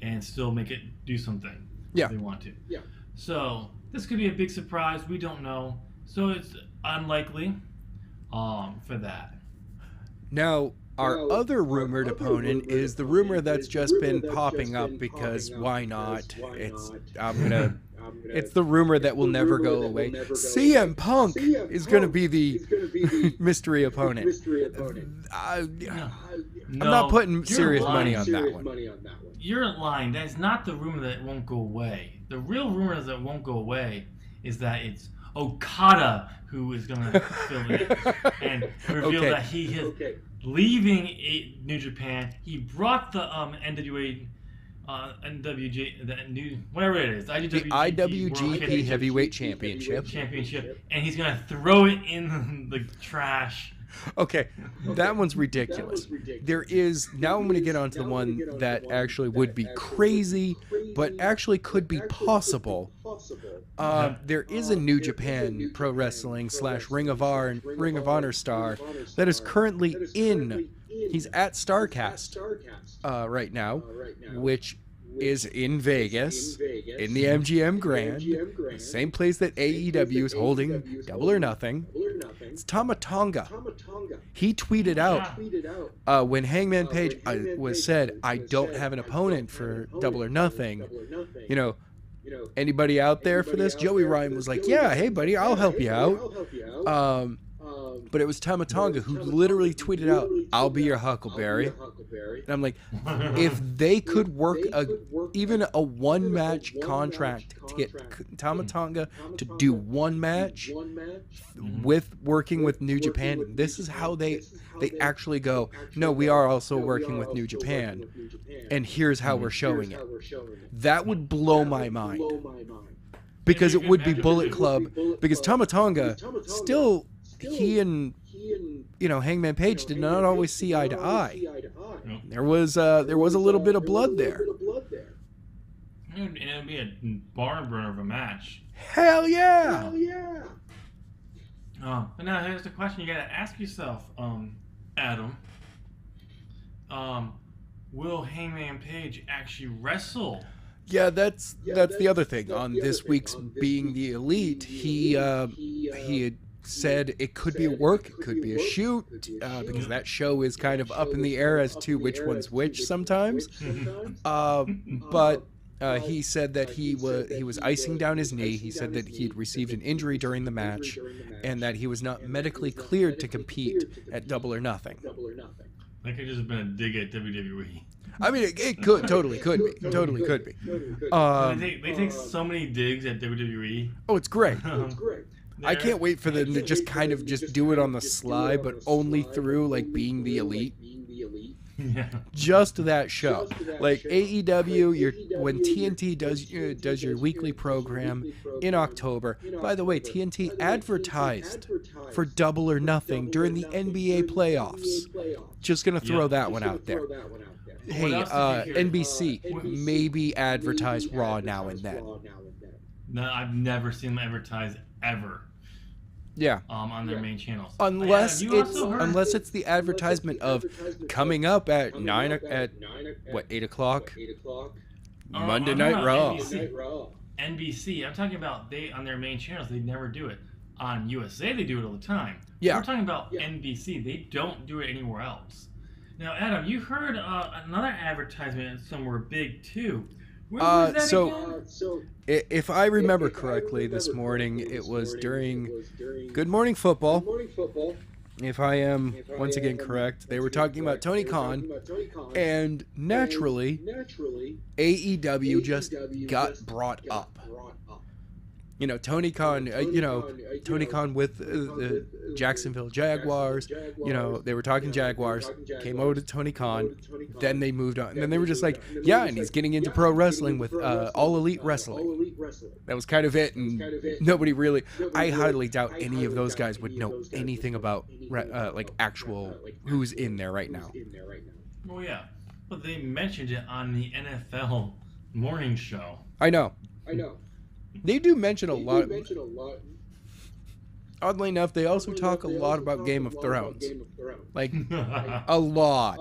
and still make it do something if they want to. Yeah. So this could be a big surprise. We don't know, so it's unlikely for that. Now, our other rumored opponent is the rumor that's just been popping up because why not? It's the rumor that will never go away. CM Punk is going to be the mystery opponent. I'm not putting serious money on that one. You're lying. That's not the rumor that it won't go away. The real rumor that won't go away is that it's Okada who is going to fill it and reveal that he is leaving New Japan. He brought the NWA, NWJ, the new whatever it is, the IWGP Heavyweight Championship, and he's going to throw it in the trash. Okay, that one's ridiculous. There is, now I'm going to get on to the one that actually would be crazy, but actually could be possible. There is a New Japan Pro Wrestling / Ring of Honor star that is currently he's at StarCast right now, which is in Vegas, in the MGM Grand, same place that AEW is holding Double or Nothing. It's Tama Tonga. He tweeted out when Hangman Page was said, "I don't have an opponent for Double or Nothing. You know, anybody out there for this?" Joey Ryan was like, "Yeah, hey buddy, I'll help you out." But it was Tama Tonga who literally tweeted out, "I'll be your Huckleberry." And I'm like, if they could work even a one-match contract to get Tama Tonga to do one match with working with New Japan, this is how they actually go, no, we are also working with New Japan, and here's how we're showing it. That would blow my mind. Because it would be Bullet Club, because Tama Tonga still... He and Hangman Page did not always see eye to eye. There was a little bit of blood there. And it'd be a barn burner of a match. Hell yeah! But now here's the question you gotta ask yourself, Adam. Will Hangman Page actually wrestle? Yeah, that's the other thing. On this week's Being the Elite, he had said it could be a work, it could be a shoot, because that show is kind of up in the air as to which one's which sometimes. But he said that he was icing down his knee. He said that he had received an injury during the match, and that he was not medically cleared to compete at Double or Nothing. That could just have been a dig at WWE. I mean, it totally could be. They take so many digs at WWE. Oh, it's great. I can't wait for them to just kind of just do it on the sly, but only through like Being the Elite. Yeah. Just that show, like AEW. When TNT does your weekly program in October. By the way, TNT advertised for Double or Nothing during the NBA playoffs. Just gonna throw that one out there. Hey, NBC maybe advertise Raw now and then. No, I've never seen them advertise ever. Yeah. On their main channels. Unless it's the advertisement of coming up at 8 o'clock Monday Night Raw. NBC. I'm talking about they on their main channels. They never do it. On USA, they do it all the time. Yeah. We're talking about NBC. They don't do it anywhere else. Now, Adam, you heard another advertisement somewhere big too. Where was that again? If I remember correctly, this morning it was during Good Morning Football. If I am once again correct, they were talking about Tony Khan, and naturally, AEW just got brought up. Tony Khan, Tony Khan with the Jacksonville Jaguars, they were talking Jaguars, came over to Tony Khan, then they moved on. And then they were just like, yeah, and he's getting into pro wrestling with All Elite Wrestling. That was kind of it, and nobody really, I highly doubt any of those guys would know anything about, actual who's in there right now. Well, yeah, but they mentioned it on the NFL morning show. I know. They do mention a lot. Oddly enough, they also talk a lot about Game of Thrones. Like, a lot.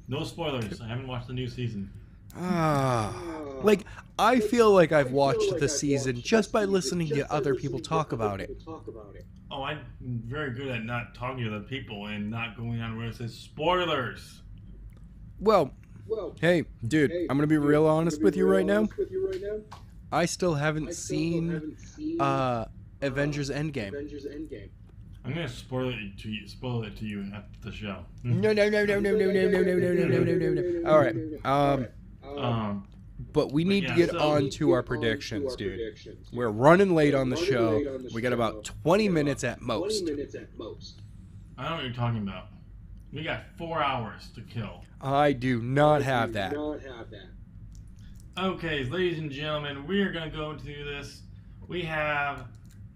No spoilers. I haven't watched the new season. Like, I feel like I've watched the season just by listening to other people talk about it. Oh, I'm very good at not talking to other people and not going on where it says spoilers. Well, hey, dude, I'm gonna be real honest with you right now. I still haven't seen Avengers Endgame. I'm gonna spoil it to you after the show. No. All right. But we need to get on to our predictions, dude. We're running late on the show. We got about 20 minutes at most. I don't know what you're talking about. We got 4 hours to kill. I do not have that. Okay, ladies and gentlemen, we're gonna go into this. We have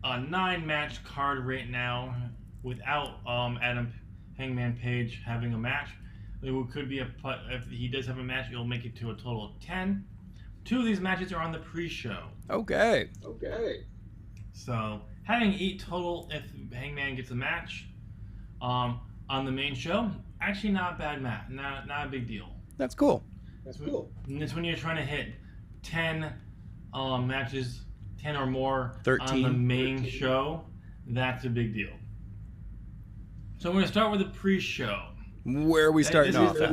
a 9-match card right now without Adam Hangman Page having a match. There could be if he does have a match, it'll make it to a total of 10. 2 of these matches are on the pre-show. Okay. So having 8 total if Hangman gets a match. On the main show, actually not a bad match, not a big deal. That's cool. And it's when you're trying to hit 10 matches, 10 or more 13. on the main show, that's a big deal. So we're going to start with the pre-show. Where are we starting off at?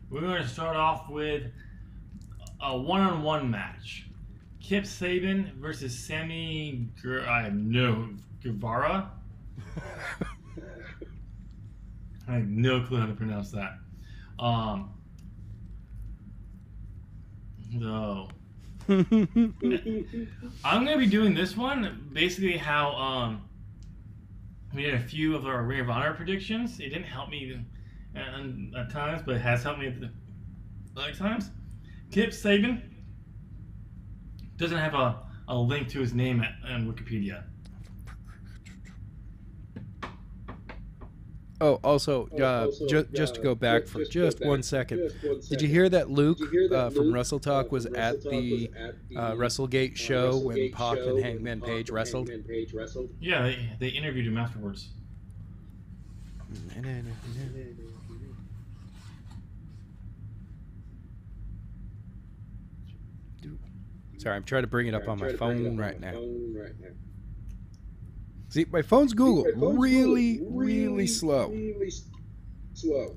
We're going to start off with a one-on-one match. Kip Sabian versus Sammy Guevara. I have no clue how to pronounce that. No. I'm gonna be doing this one basically how we had a few of our Ring of Honor predictions. It didn't help me at times, but it has helped me at other times. Kip Sabian doesn't have a link to his name on Wikipedia. Oh, also, just to go back for just 1 second, did you hear that Luke from Wrestle Talk was at the WrestleGate show when Pac and Hangman Page wrestled? Yeah, they interviewed him afterwards. Sorry, I'm trying to bring it up on my phone right now. See, my phone's Google. Really slow.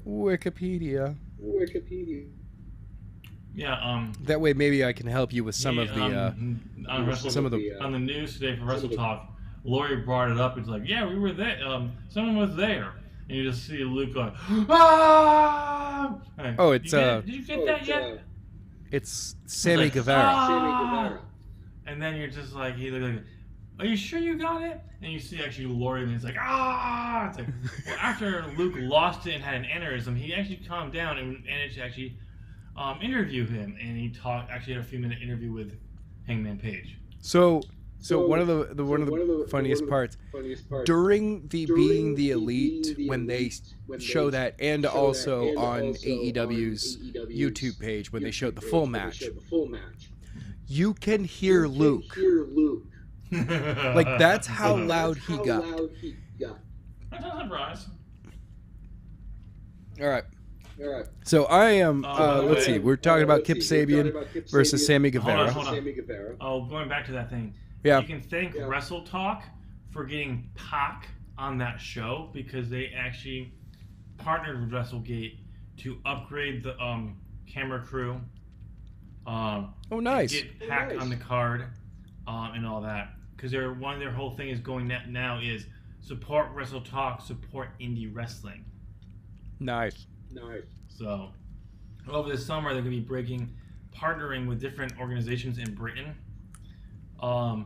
Wikipedia. Yeah. That way, maybe I can help you with some of the on the news today for Wrestle Talk. Lori brought it up. It's like, yeah, we were there. Someone was there, and you just see Luke going, ah! Oh, it's did you get that yet? It's Sammy like, Guevara. Ah! And then you're just like, he looked like, are you sure you got it? And you see actually Lori, and it's like, ah! It's like, well, after Luke lost it and had an aneurysm, he actually calmed down and managed to actually interview him, and he actually had a few-minute interview with Hangman Page. So one of the funniest parts during the Being the Elite, when they show that, and also on AEW's YouTube page when they showed the full match, you can hear Luke. Like, that's how loud he got. That's not a surprise. All right. So I am. Let's see. We're talking about Kip Sabian versus Sammy Guevara. Hold on. Oh, going back to that thing. Yeah. You can thank Wrestle Talk for getting Pac on that show, because they actually partnered with WrestleGate to upgrade the camera crew. Oh, nice. Get Pac on the card, and all that. Because one of their whole thing is going now is support Wrestle Talk, support indie wrestling. Nice. So over the summer they're going to be partnering with different organizations in Britain, and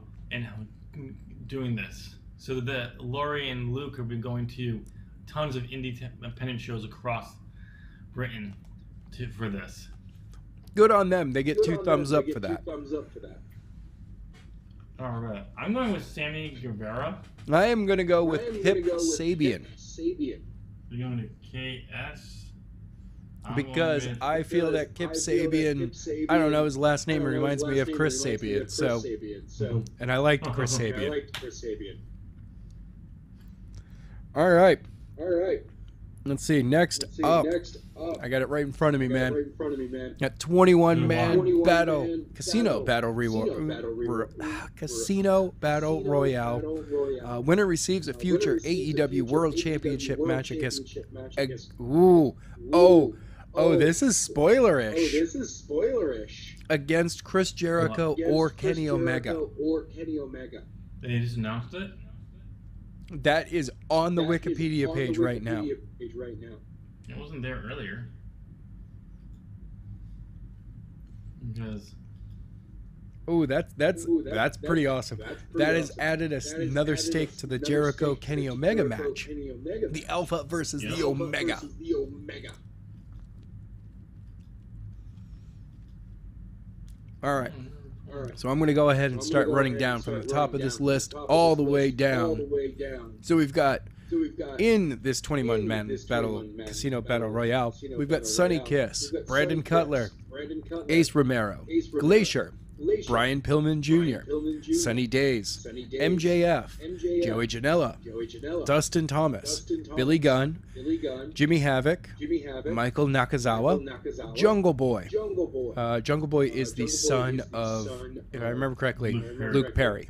doing this. So that Laurie and Luke have been going to tons of independent shows across Britain for this. Good on them. They get two thumbs up for that. All right. I'm going with Sammy Guevara. I am going to go with Kip Sabian. You're going to KS? Because I feel that Kip Sabian, I don't know his last name, reminds me of Chris Sabian. So, and I liked Chris Sabian. All right. Let's see. Next up, I got it right in front of me, man. Got 21-man battle, casino battle royale. Winner receives a future AEW World Championship match against. This is spoilerish. Against Chris Jericho or Kenny Omega. They just announced it. That is on the Wikipedia page right now. It wasn't there earlier. Because. That's pretty awesome. That has added another stake to the Jericho Kenny Omega match. The Alpha versus the Omega. All right. So I'm going to go ahead and start running down from the top of this list all the way down. So we've got, in this 21-man battle, casino battle royale, we've got Sonny Kiss, Brandon Cutler, Ace Romero, Glacier, Brian Pillman Jr., Sunny Days, MJF, Joey Janela, Dustin Thomas, Billy Gunn, Jimmy Havoc, Michael Nakazawa, Jungle Boy. Jungle Boy is the son of, if I remember correctly, Luke Perry.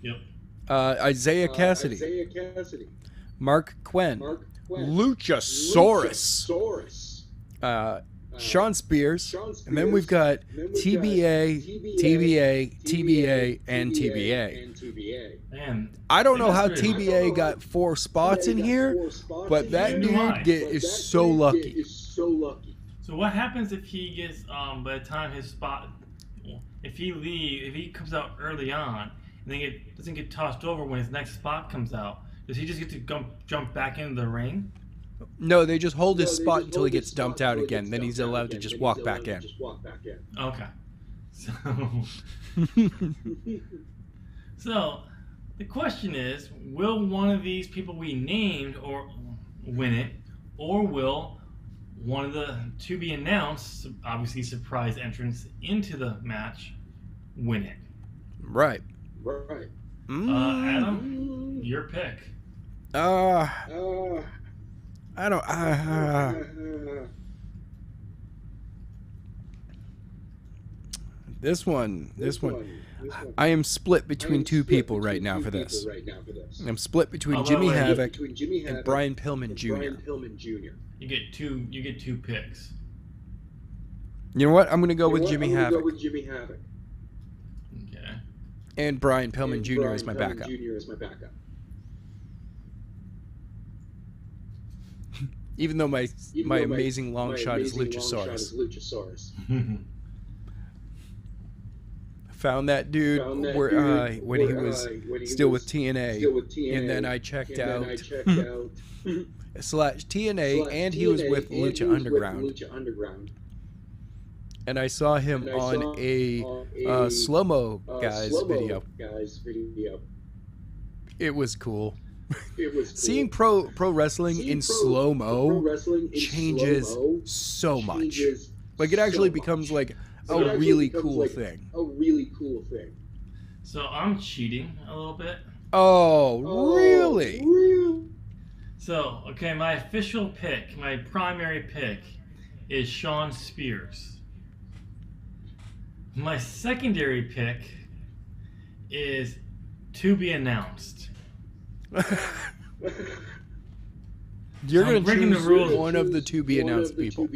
Yep. Isaiah Cassidy, Mark Quinn, Luchasaurus, Sean Spears, and then we've got TBA, and TBA. Man, I don't know how TBA got 4 spots in here, but that dude is so lucky. So what happens if he gets by the time his spot, if he comes out early on and then doesn't get tossed over when his next spot comes out? Does he just get to jump back into the ring? No, they just hold his spot until he gets dumped out again. Then he's allowed to just walk back in. Okay. So the question is, will one of these people we named or win it, or will one of the to be announced, obviously surprise entrants into the match, win it? Right. Adam, your pick. I don't. This one. I am split between two people right now for this. I'm split between Jimmy Havoc and Brian Pillman Jr. You get two picks. You know what? I'm gonna go with Jimmy Havoc. Okay. And Brian Pillman Jr. is my backup. Even though my amazing long shot is Luchasaurus. Found that dude when he was still with TNA, and then I checked out slash TNA, and he was with Lucha Underground. And I saw him on a slow-mo guys video. It was cool. Seeing pro wrestling in slow-mo changes so much. Like, it actually becomes like a really cool thing. So I'm cheating a little bit. Oh, really? So, okay, my official pick, my primary pick, is Sean Spears. My secondary pick is to be announced. You're going to choose one of the to be announced people.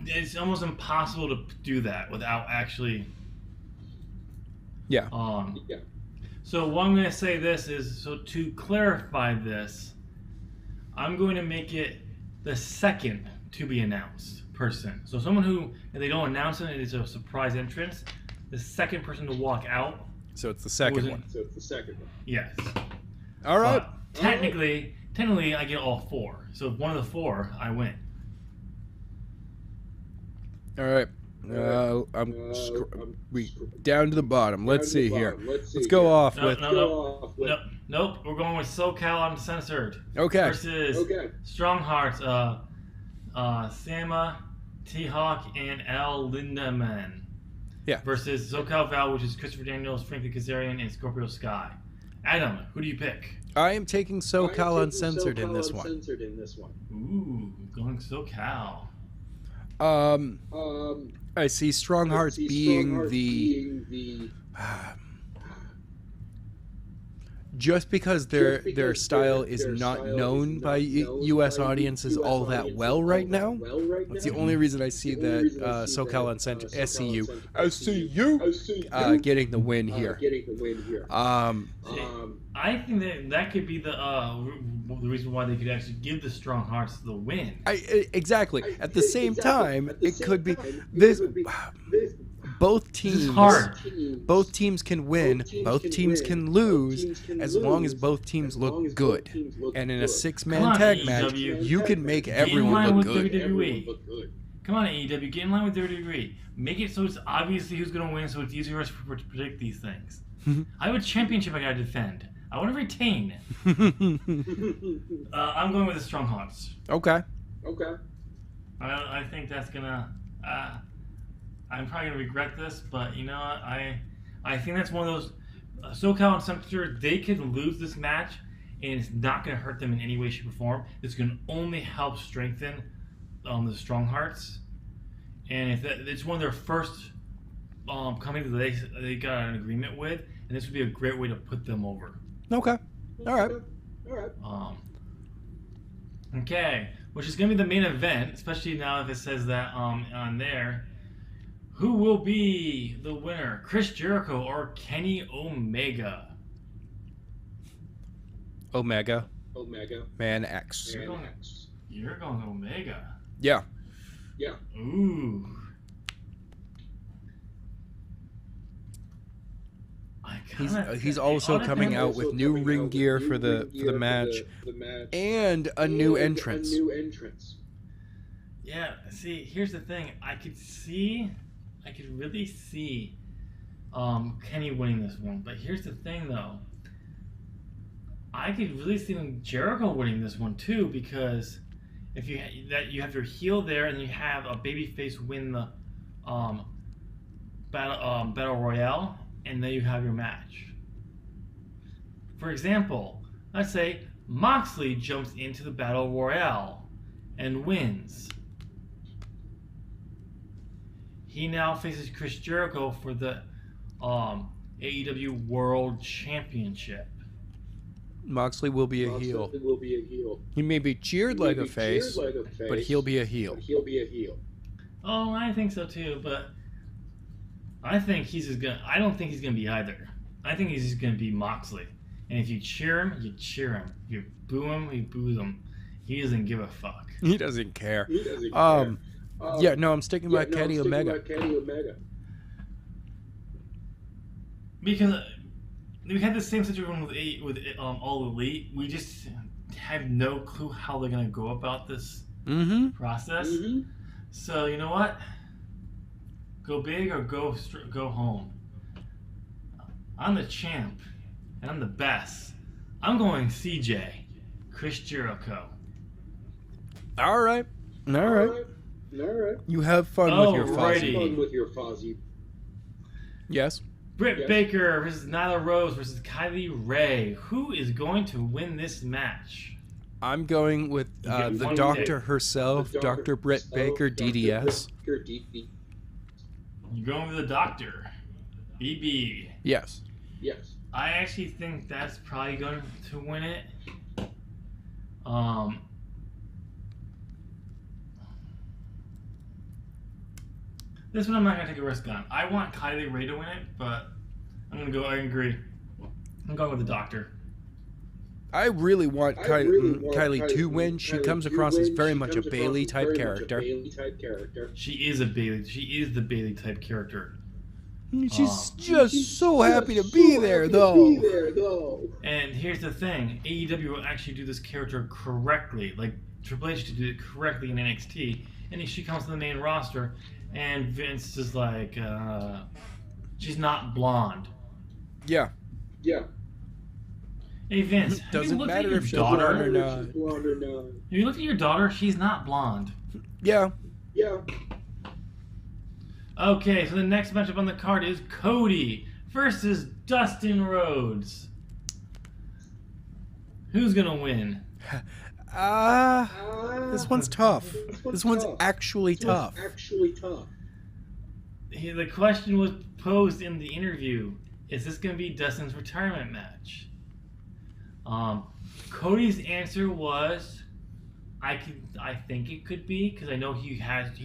It's almost impossible to do that without actually. Yeah. So what I'm going to say this is, so to clarify this, I'm going to make it the second to be announced person. So someone who, if they don't announce it, it is a surprise entrance. The second person to walk out. So it's the second one. Yes. All right. Technically, I get all 4. So if one of the 4, I win. All right. We down to the bottom. Let's see here. Let's go off with. Nope. We're going with SoCal Uncensored. Okay. Versus Strong Hearts, Sama, T-Hawk, and L. Lindemann. Yeah. Versus SoCal Val, which is Christopher Daniels, Frankie Kazarian, and Scorpio Sky. Adam, who do you pick? I am taking SoCal Uncensored in this one. Ooh, going SoCal. I see Strong Hearts being the just because their style is not known by U.S. audiences all that well right now. That's the only reason I see that SoCal Uncensored SCU getting the win here. I think that could be the reason why they could actually give the Strong Hearts the win. Exactly. At the same time, it could be this. Both teams can win, both teams can lose, as long as both teams look good. And in a 6-man tag match, you can make everyone look good. Come on, AEW, get in line with WWE. Make it so it's obviously who's going to win, so it's easier for us to predict these things. I have a championship I got to defend. I want to retain. I'm going with the Strong Hearts. Okay. I think that's gonna. I'm probably gonna regret this, but you know what? I think that's one of those. SoCal Uncensored, they could lose this match, and it's not gonna hurt them in any way, shape, or form. It's gonna only help strengthen the Strong Hearts, and if it's one of their first companies that they got an agreement with, and this would be a great way to put them over. Okay. All right. Okay, which is going to be the main event, especially now if it says that on there. Who will be the winner, Chris Jericho or Kenny Omega? Omega. Man X. You're going Omega. Yeah. Ooh. He's also coming out with new ring gear for the match and a new entrance. Yeah, see, here's the thing. I could really see Kenny winning this one. But here's the thing, though. I could really see Jericho winning this one, too, because if you have your heel there and you have a babyface win the Battle Royale, and then you have your match. For example, let's say Moxley jumps into the Battle Royale and wins. He now faces Chris Jericho for the AEW World Championship. Moxley will be a heel. He may be cheered like a face, but he'll be a heel. Oh, I think so too, but I don't think he's gonna be either. I think he's just gonna be Moxley. And if you cheer him, you cheer him. If you boo him, you boo him. He doesn't give a fuck. He doesn't care. Yeah, no, I'm sticking by Kenny Omega. Because we had the same situation with All Elite. We just have no clue how they're gonna go about this process. So you know what? Go big or go home. I'm the champ, and I'm the best. I'm going CJ, Chris Jericho. All right. You have fun with your Fozzy. Yes. Britt Baker versus Nyla Rose versus Kylie Ray. Who is going to win this match? I'm going with the doctor herself, Dr. Britt Baker, DDS. You're going with the doctor, BB. Yes. I actually think that's probably going to win it. This one I'm not going to take a risk on. I want Kylie Ray to win it, but I agree. I'm going with the doctor. I really want Kylie to win. She comes across as very much a Bayley type character. She is the Bayley type character. She's just so happy to be there, though. And here's the thing: AEW will actually do this character correctly, like Triple H did it correctly in NXT, and she comes to the main roster, and Vince is like, she's not blonde. Yeah. Hey Vince, doesn't matter if she's blonde or not. Have you looked at your daughter? She's not blonde. Yeah. Okay, so the next matchup on the card is Cody versus Dustin Rhodes. Who's gonna win? This one's tough. This one's actually tough. The question was posed in the interview: is this gonna be Dustin's retirement match? Cody's answer was, I think it could be, because I know he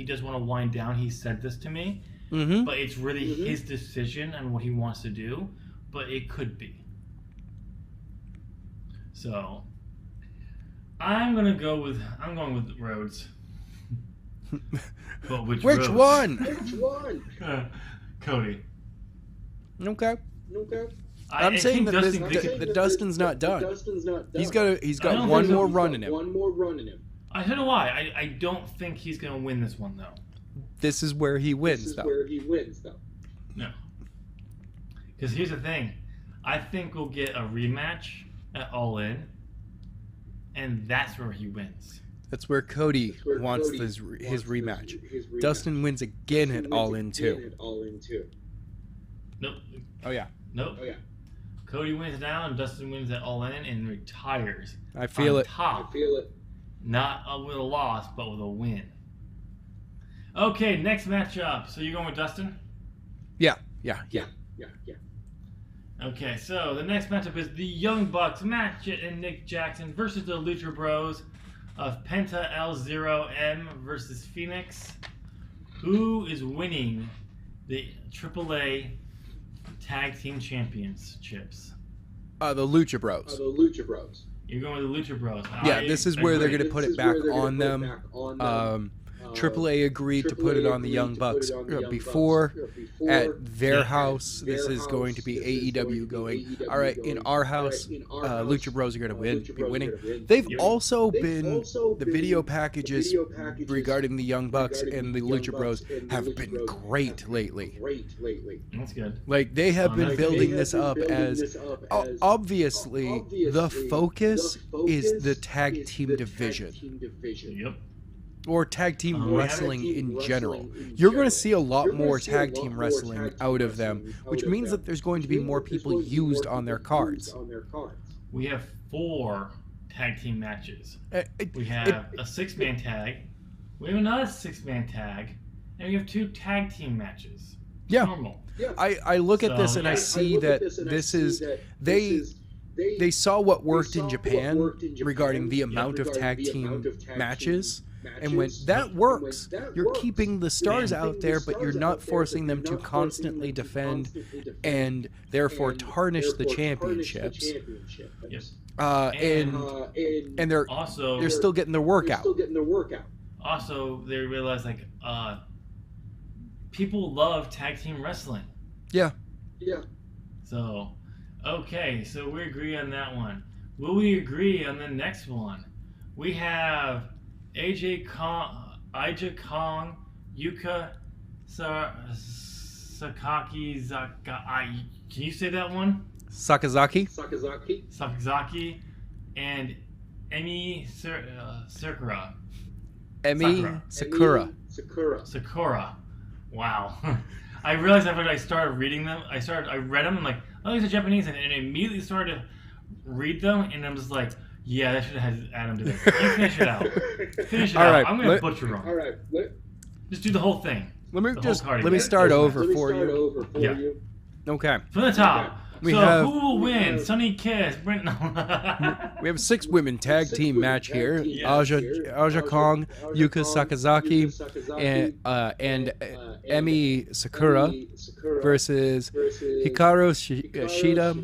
does want to wind down. He said this to me, but it's really his decision and what he wants to do. But it could be. So I'm going with Rhodes. But which Rhodes? one? Which one? Cody. Okay. I'm saying that Dustin's not done. He's got one more run in him. I don't know why. I don't think he's going to win this one, though. This is where he wins, though. No. Because here's the thing. I think we'll get a rematch at All In, and that's where he wins. That's where Cody wants his rematch. Dustin wins again at All In, too. Nope. Oh, yeah. Nope. Cody wins now, and Dustin wins at All In and retires. I feel it. Top. Not with a loss, but with a win. Okay, next matchup. So you're going with Dustin? Yeah. Okay, so the next matchup is the Young Bucks, Matt Jett and Nick Jackson versus the Lucha Bros of Penta L0M versus Phoenix. Who is winning the AAA Tag Team Championships? The Lucha Bros. You're going with the Lucha Bros. Yeah, this is where they're going to put it back on them. AAA agreed to put it on the Young Bucks before at their house. This is going to be AEW going, all right, in our house, Lucha Bros are going to be winning. They've also been, the video packages regarding the Young Bucks and the Lucha Bros have been great lately. That's good. Like, they have been building this up as, obviously, the focus is the tag team division. Yep. Or tag team wrestling in general. You're going to see a lot more tag team wrestling out of them, which means that there's going to be more people used on their cards. We have 4 tag team matches. We have a 6-man tag, we have another 6-man tag, and we have 2 tag team matches. Yeah. Normal. I look at this and I see that this is... They saw what worked in Japan regarding the amount of tag team matches. And when that works, you're keeping the stars out there, but you're not forcing them to constantly defend and therefore tarnish the championships. Yes. And they're still getting their workout. Also, they realize people love tag team wrestling. Yeah. So, okay, so we agree on that one. Will we agree on the next one? We have Aja Kong, Yuka Sakaki Zaka. Can you say that one? Sakazaki, and Emi Sakura. Sakura. Wow. I realized after I started reading them, I read them, I'm like, oh, these are Japanese, and I immediately started to read them, and I'm just like, yeah, that should have had Adam do this. You finish it out. All right, I'm going to butcher them. All right. Just do the whole thing. Let me start over for you. Yeah. Okay. From the top. Who will win? Sunny Kiss, Brent. We have a 6-women tag team match here. Yes. Aja Kong, Yuka Sakazaki, and Emi Sakura versus Hikaru Shida,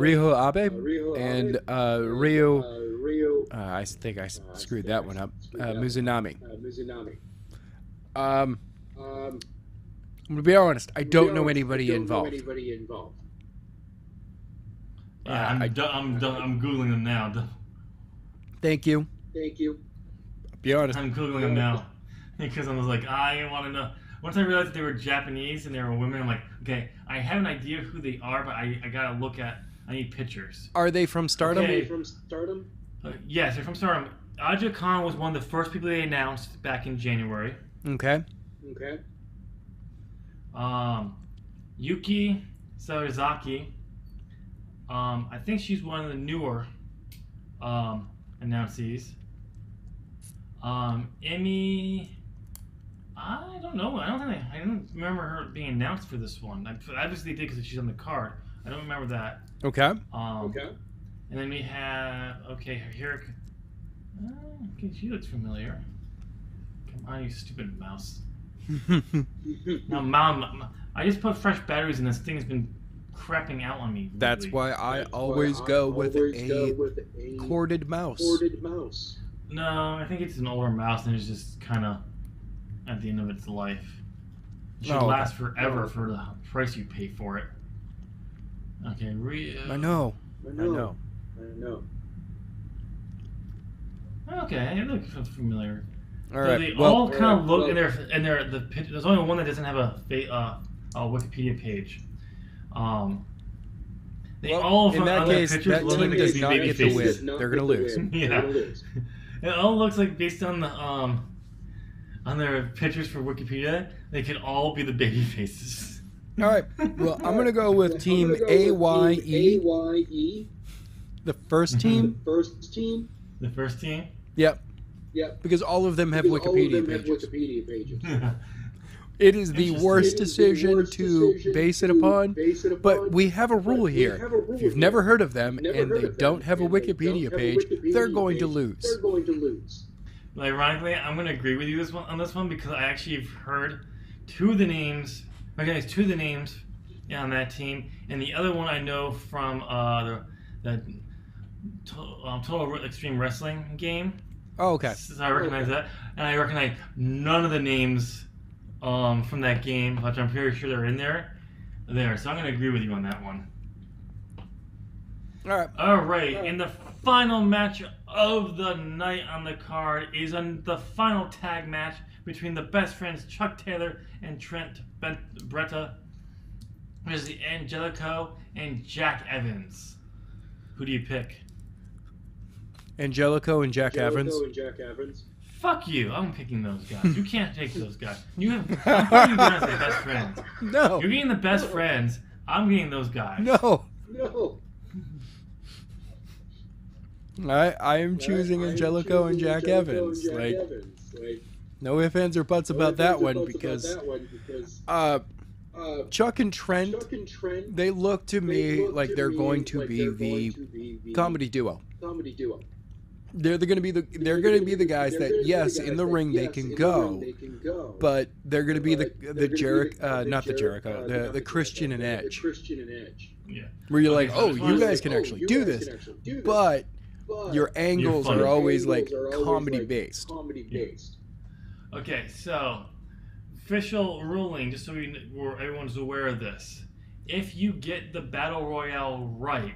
Ryo Abe, and Ryo. I think I screwed that one up. Mizunami. I'm gonna be honest. I don't know anybody involved. Yeah, I'm googling them now. Thank you. I'll be honest. I'm googling them now because I was like, I want to know. Once I realized that they were Japanese and they were women, I'm like, okay, I have an idea of who they are, but I gotta look at. I need pictures. Are they from Stardom? Okay. Yes, they're from Stardom. Aja Khan was one of the first people they announced back in January. Okay. Yuki Sarazaki. I think she's one of the newer announcees. Emmy, I don't know. I don't remember her being announced for this one. I obviously did because she's on the card. I don't remember that. Okay. Okay. And then we have here. Okay, she looks familiar. Come on, you stupid mouse. Now, Mom, I just put fresh batteries and this thing's been crapping out on me. That's why I always go with a corded mouse. No, I think it's an older mouse and it's just kind of at the end of its life. It should last forever for the price you pay for it. Okay, I know. Okay, it looks familiar. All right. They all kind of look, and they're the picture. There's only one that doesn't have a Wikipedia page. They all in that case, that team does not get the win. They're gonna lose. Yeah. It all looks like based on the on their pictures for Wikipedia, they could all be the baby faces. All right. Well, I'm gonna go with Team AYE. The first team. The first team. Yep. Because all of them have Wikipedia pages. It is the worst decision to base it upon, but we have a rule here. If you've never heard of them and they don't have a Wikipedia page, they're going to lose. Well, ironically, I'm going to agree with you on this one because I actually have heard two of the names on that team, and the other one I know from the Total Extreme Wrestling game. Oh, okay. So I recognize that, and I recognize none of the names from that game, which I'm pretty sure they're in there. So I'm going to agree with you on that one. All right. And the final match of the night on the card is the final tag match between the best friends Chuck Taylor and Trent Beretta versus Angelico and Jack Evans. Who do you pick? Angelico and Jack Evans. Fuck you! I'm picking those guys. You can't take those guys. I'm putting you guys as best friends. No. You're getting the best friends. I'm getting those guys. No. I am choosing Angelico and Jack Evans. No ifs, ands, or buts about that one because Chuck and Trent, they look to me like they're going to be the comedy duo. They're going to be the guys that, yes, in the ring they can go, but they're going to be the Christian and Edge. Yeah. Where you're like, oh, you guys can actually do this, but your angles are always like comedy based. Okay, so official ruling, just so everyone's aware of this. If you get the Battle Royale right,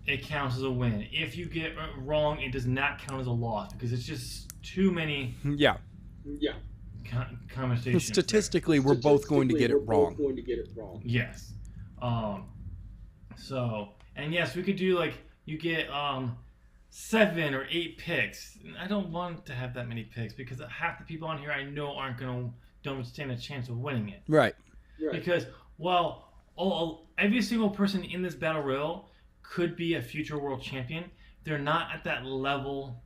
it counts as a win. If you get it wrong, it does not count as a loss because it's just too many. Yeah. Conversations. Statistically, we're both going to get it wrong. Yes. So, and yes, we could do you get 7 or 8 picks. I don't want to have that many picks because half the people on here I know don't stand a chance of winning it. Right. Because every single person in this battle royal could be a future world champion. They're not at that level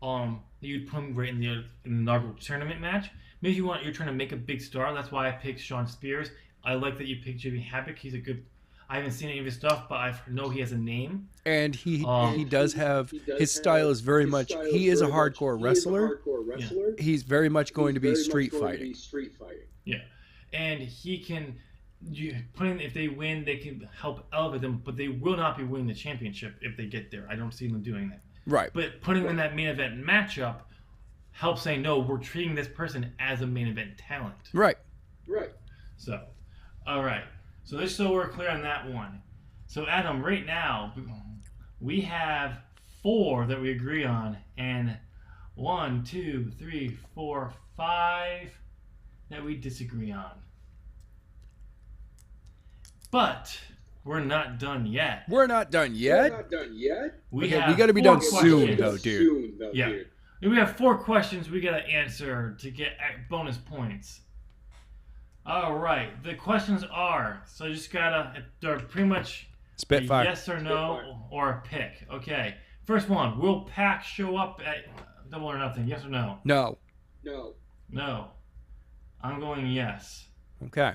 that you'd put them right in the inaugural tournament match. Maybe you're trying to make a big star. That's why I picked Sean Spears. I like that you picked Jimmy Havoc. He's a good. I haven't seen any of his stuff, but I know he has a name. And he does have his style is very much. He is a hardcore wrestler. Yeah. He's very much going to be street fighting. Yeah, and he can. If they win, they can help elevate them, but they will not be winning the championship if they get there. I don't see them doing that. Right. But putting them in that main event matchup helps say, no, we're treating this person as a main event talent. Right. So, all right. So just so we're clear on that one. So, Adam, right now, we have 4 that we agree on, and 1, 2, 3, 4, 5 that we disagree on. But we're not done yet. We got to be done soon, though, dude. Yeah. We have 4 questions we got to answer to get bonus points. All right. The questions are, they're pretty much Spitfire. Yes or no, or a pick. Okay. First one. Will Pac show up at Double or Nothing? Yes or no? No. No. I'm going yes. Okay.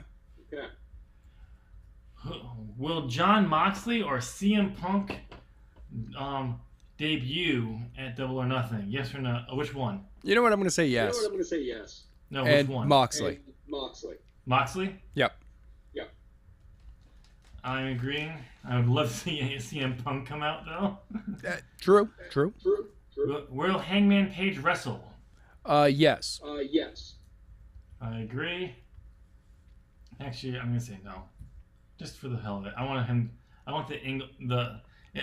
Will John Moxley or CM Punk debut at Double or Nothing? Yes or no? Which one? You know what? I'm going to say yes. No, And which one? Moxley. Moxley? Yep. I'm agreeing. I would love to see CM Punk come out, though. True. Will Hangman Page wrestle? Yes. I agree. Actually, I'm gonna say no, just for the hell of it. I want the angle.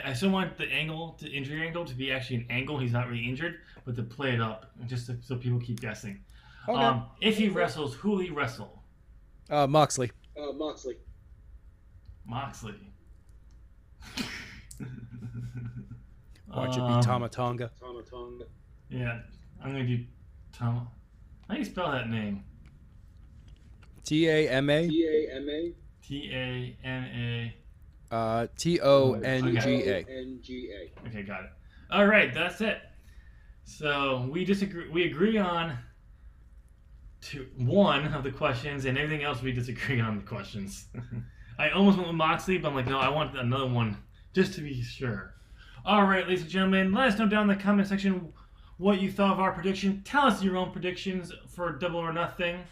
I still want the injury angle to be actually an angle. He's not really injured, but to play it up, just so people keep guessing. Okay. If he wrestles, who will he wrestle? Moxley. Moxley. Watch it be Tama Tonga. Yeah, I'm gonna do Tom. How do you spell that name? T-A-M-A. T-A-N-A. T-O-N-G-A. Okay, got it. All right, that's it. So we disagree. We agree on one of the questions, and everything else we disagree on the questions. I almost went with Moxley, but I'm like, no, I want another one just to be sure. All right, ladies and gentlemen, let us know down in the comment section what you thought of our prediction. Tell us your own predictions for Double or Nothing.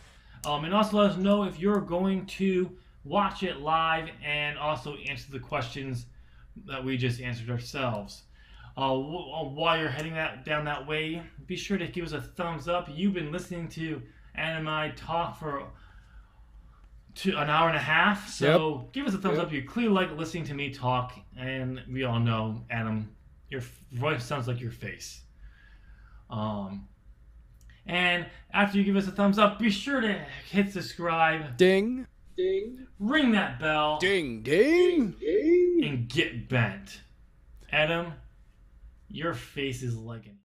And also let us know if you're going to watch it live and also answer the questions that we just answered ourselves. While you're heading down that way, be sure to give us a thumbs up. You've been listening to Adam and I talk for an hour and a half, so give us a thumbs up. You clearly like listening to me talk, and we all know, Adam, your voice sounds like your face. And after you give us a thumbs up, be sure to hit subscribe. Ding. Ring that bell. Ding. And get bent. Adam, your face is like an